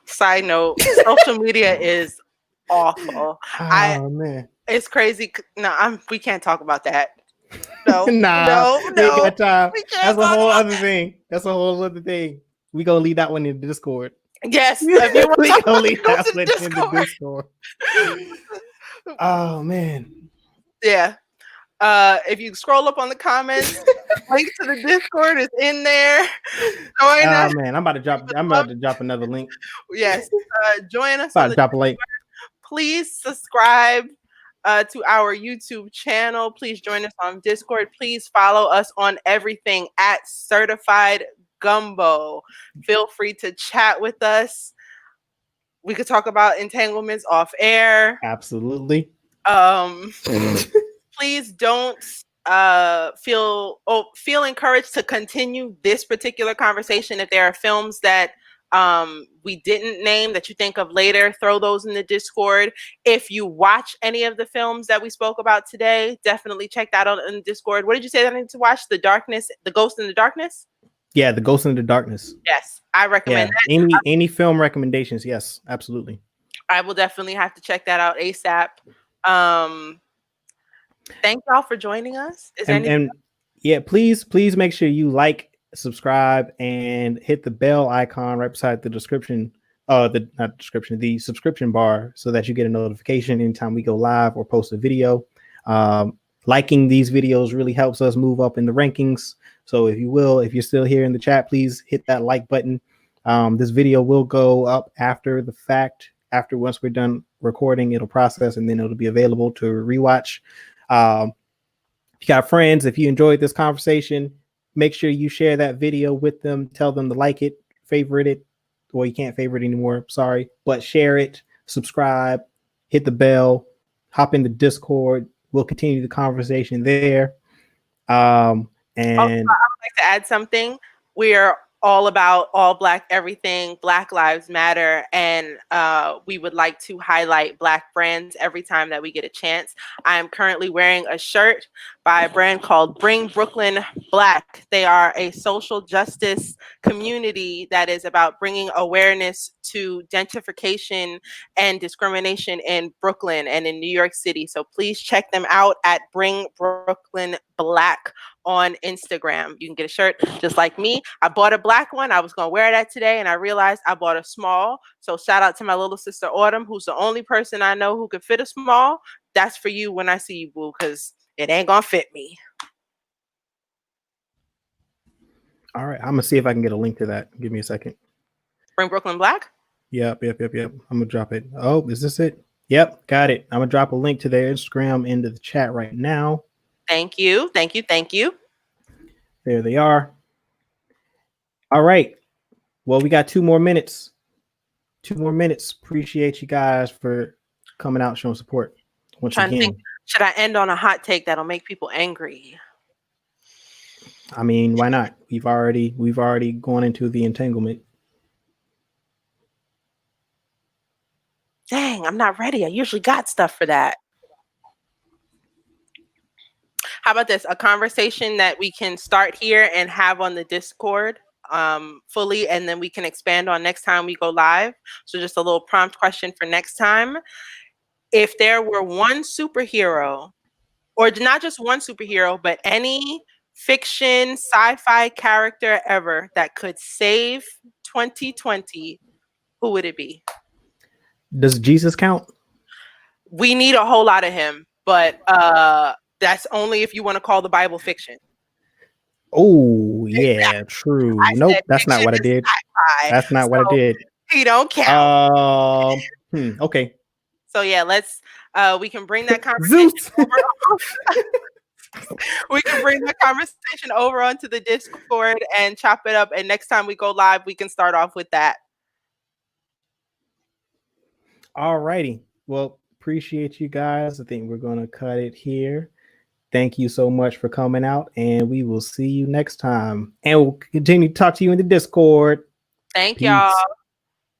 Side note, social media is awful. Man. It's crazy. No, we can't talk about that. No, Nah, we ain't got time. We can't That's a talk whole about other thing. That's a whole other thing. We gonna leave that one in the Discord. Yes, if you want We to gonna leave go that to one in the Discord. Oh man. Yeah. If you scroll up on the comments, link to the Discord is in there. Join us. Man, I'm about to drop another link. Yes. Join us About on to the drop a link. Please subscribe to our YouTube channel. Please join us on Discord. Please follow us on everything at Certified Gumbo. Feel free to chat with us. We could talk about entanglements off air. Absolutely. Please don't feel encouraged to continue this particular conversation. If there are films that we didn't name that you think of later, throw those in the Discord. If you watch any of the films that we spoke about today, definitely check that out in the Discord. What did you say that I need to watch? The Ghost in the Darkness? Yeah, The Ghost in the Darkness. Yes, I recommend that. Any film recommendations? Yes, absolutely. I will definitely have to check that out ASAP. Thank y'all for joining us. And yeah, please make sure you like, subscribe, and hit the bell icon right beside the description. The subscription bar, so that you get a notification anytime we go live or post a video. Liking these videos really helps us move up in the rankings. So if you're still here in the chat, please hit that like button. This video will go up after the fact. Once we're done recording, it'll process and then it'll be available to rewatch. If you got friends, if you enjoyed this conversation, make sure you share that video with them. Tell them to like it, favorite it. Well, you can't favorite anymore. Sorry, but share it, subscribe, hit the bell, hop in the Discord. We'll continue the conversation there. And I would like to add something. We are all about all Black everything, Black Lives Matter, and we would like to highlight Black brands every time that we get a chance. I am currently wearing a shirt by a brand called Bring Brooklyn Black. They are a social justice community that is about bringing awareness to gentrification and discrimination in Brooklyn and in New York City. So please check them out at Bring Brooklyn Black on Instagram. You can get a shirt just like me. I bought a black one. I was going to wear that today and I realized I bought a small. So shout out to my little sister Autumn, who's the only person I know who could fit a small. That's for you when I see you, boo, because it ain't going to fit me. All right. I'm going to see if I can get a link to that. Give me a second. Bring Brooklyn Black? Yep. I'm going to drop it. Oh, is this it? Yep. Got it. I'm going to drop a link to their Instagram into the chat right now. Thank you. There they are. All right. Well, we got 2 more minutes. Appreciate you guys for coming out, showing support. Once again. Should I end on a hot take that'll make people angry? I mean, why not? We've already gone into the entanglement. Dang, I'm not ready. I usually got stuff for that. How about this? A conversation that we can start here and have on the Discord fully, and then we can expand on next time we go live. So just a little prompt question for next time. If there were one superhero, or not just one superhero, but any fiction sci-fi character ever that could save 2020, who would it be? Does Jesus count? We need a whole lot of him, but that's only if you want to call the Bible fiction. Oh, yeah, true. Nope, that's not what I did. That's not what I did. He don't count. Okay. So yeah, let's we can bring that conversation we can bring that conversation over onto the Discord and chop it up. And next time we go live, we can start off with that. All righty. Well, appreciate you guys. I think we're going to cut it here. Thank you so much for coming out, and we will see you next time. And we'll continue to talk to you in the Discord. Thank y'all.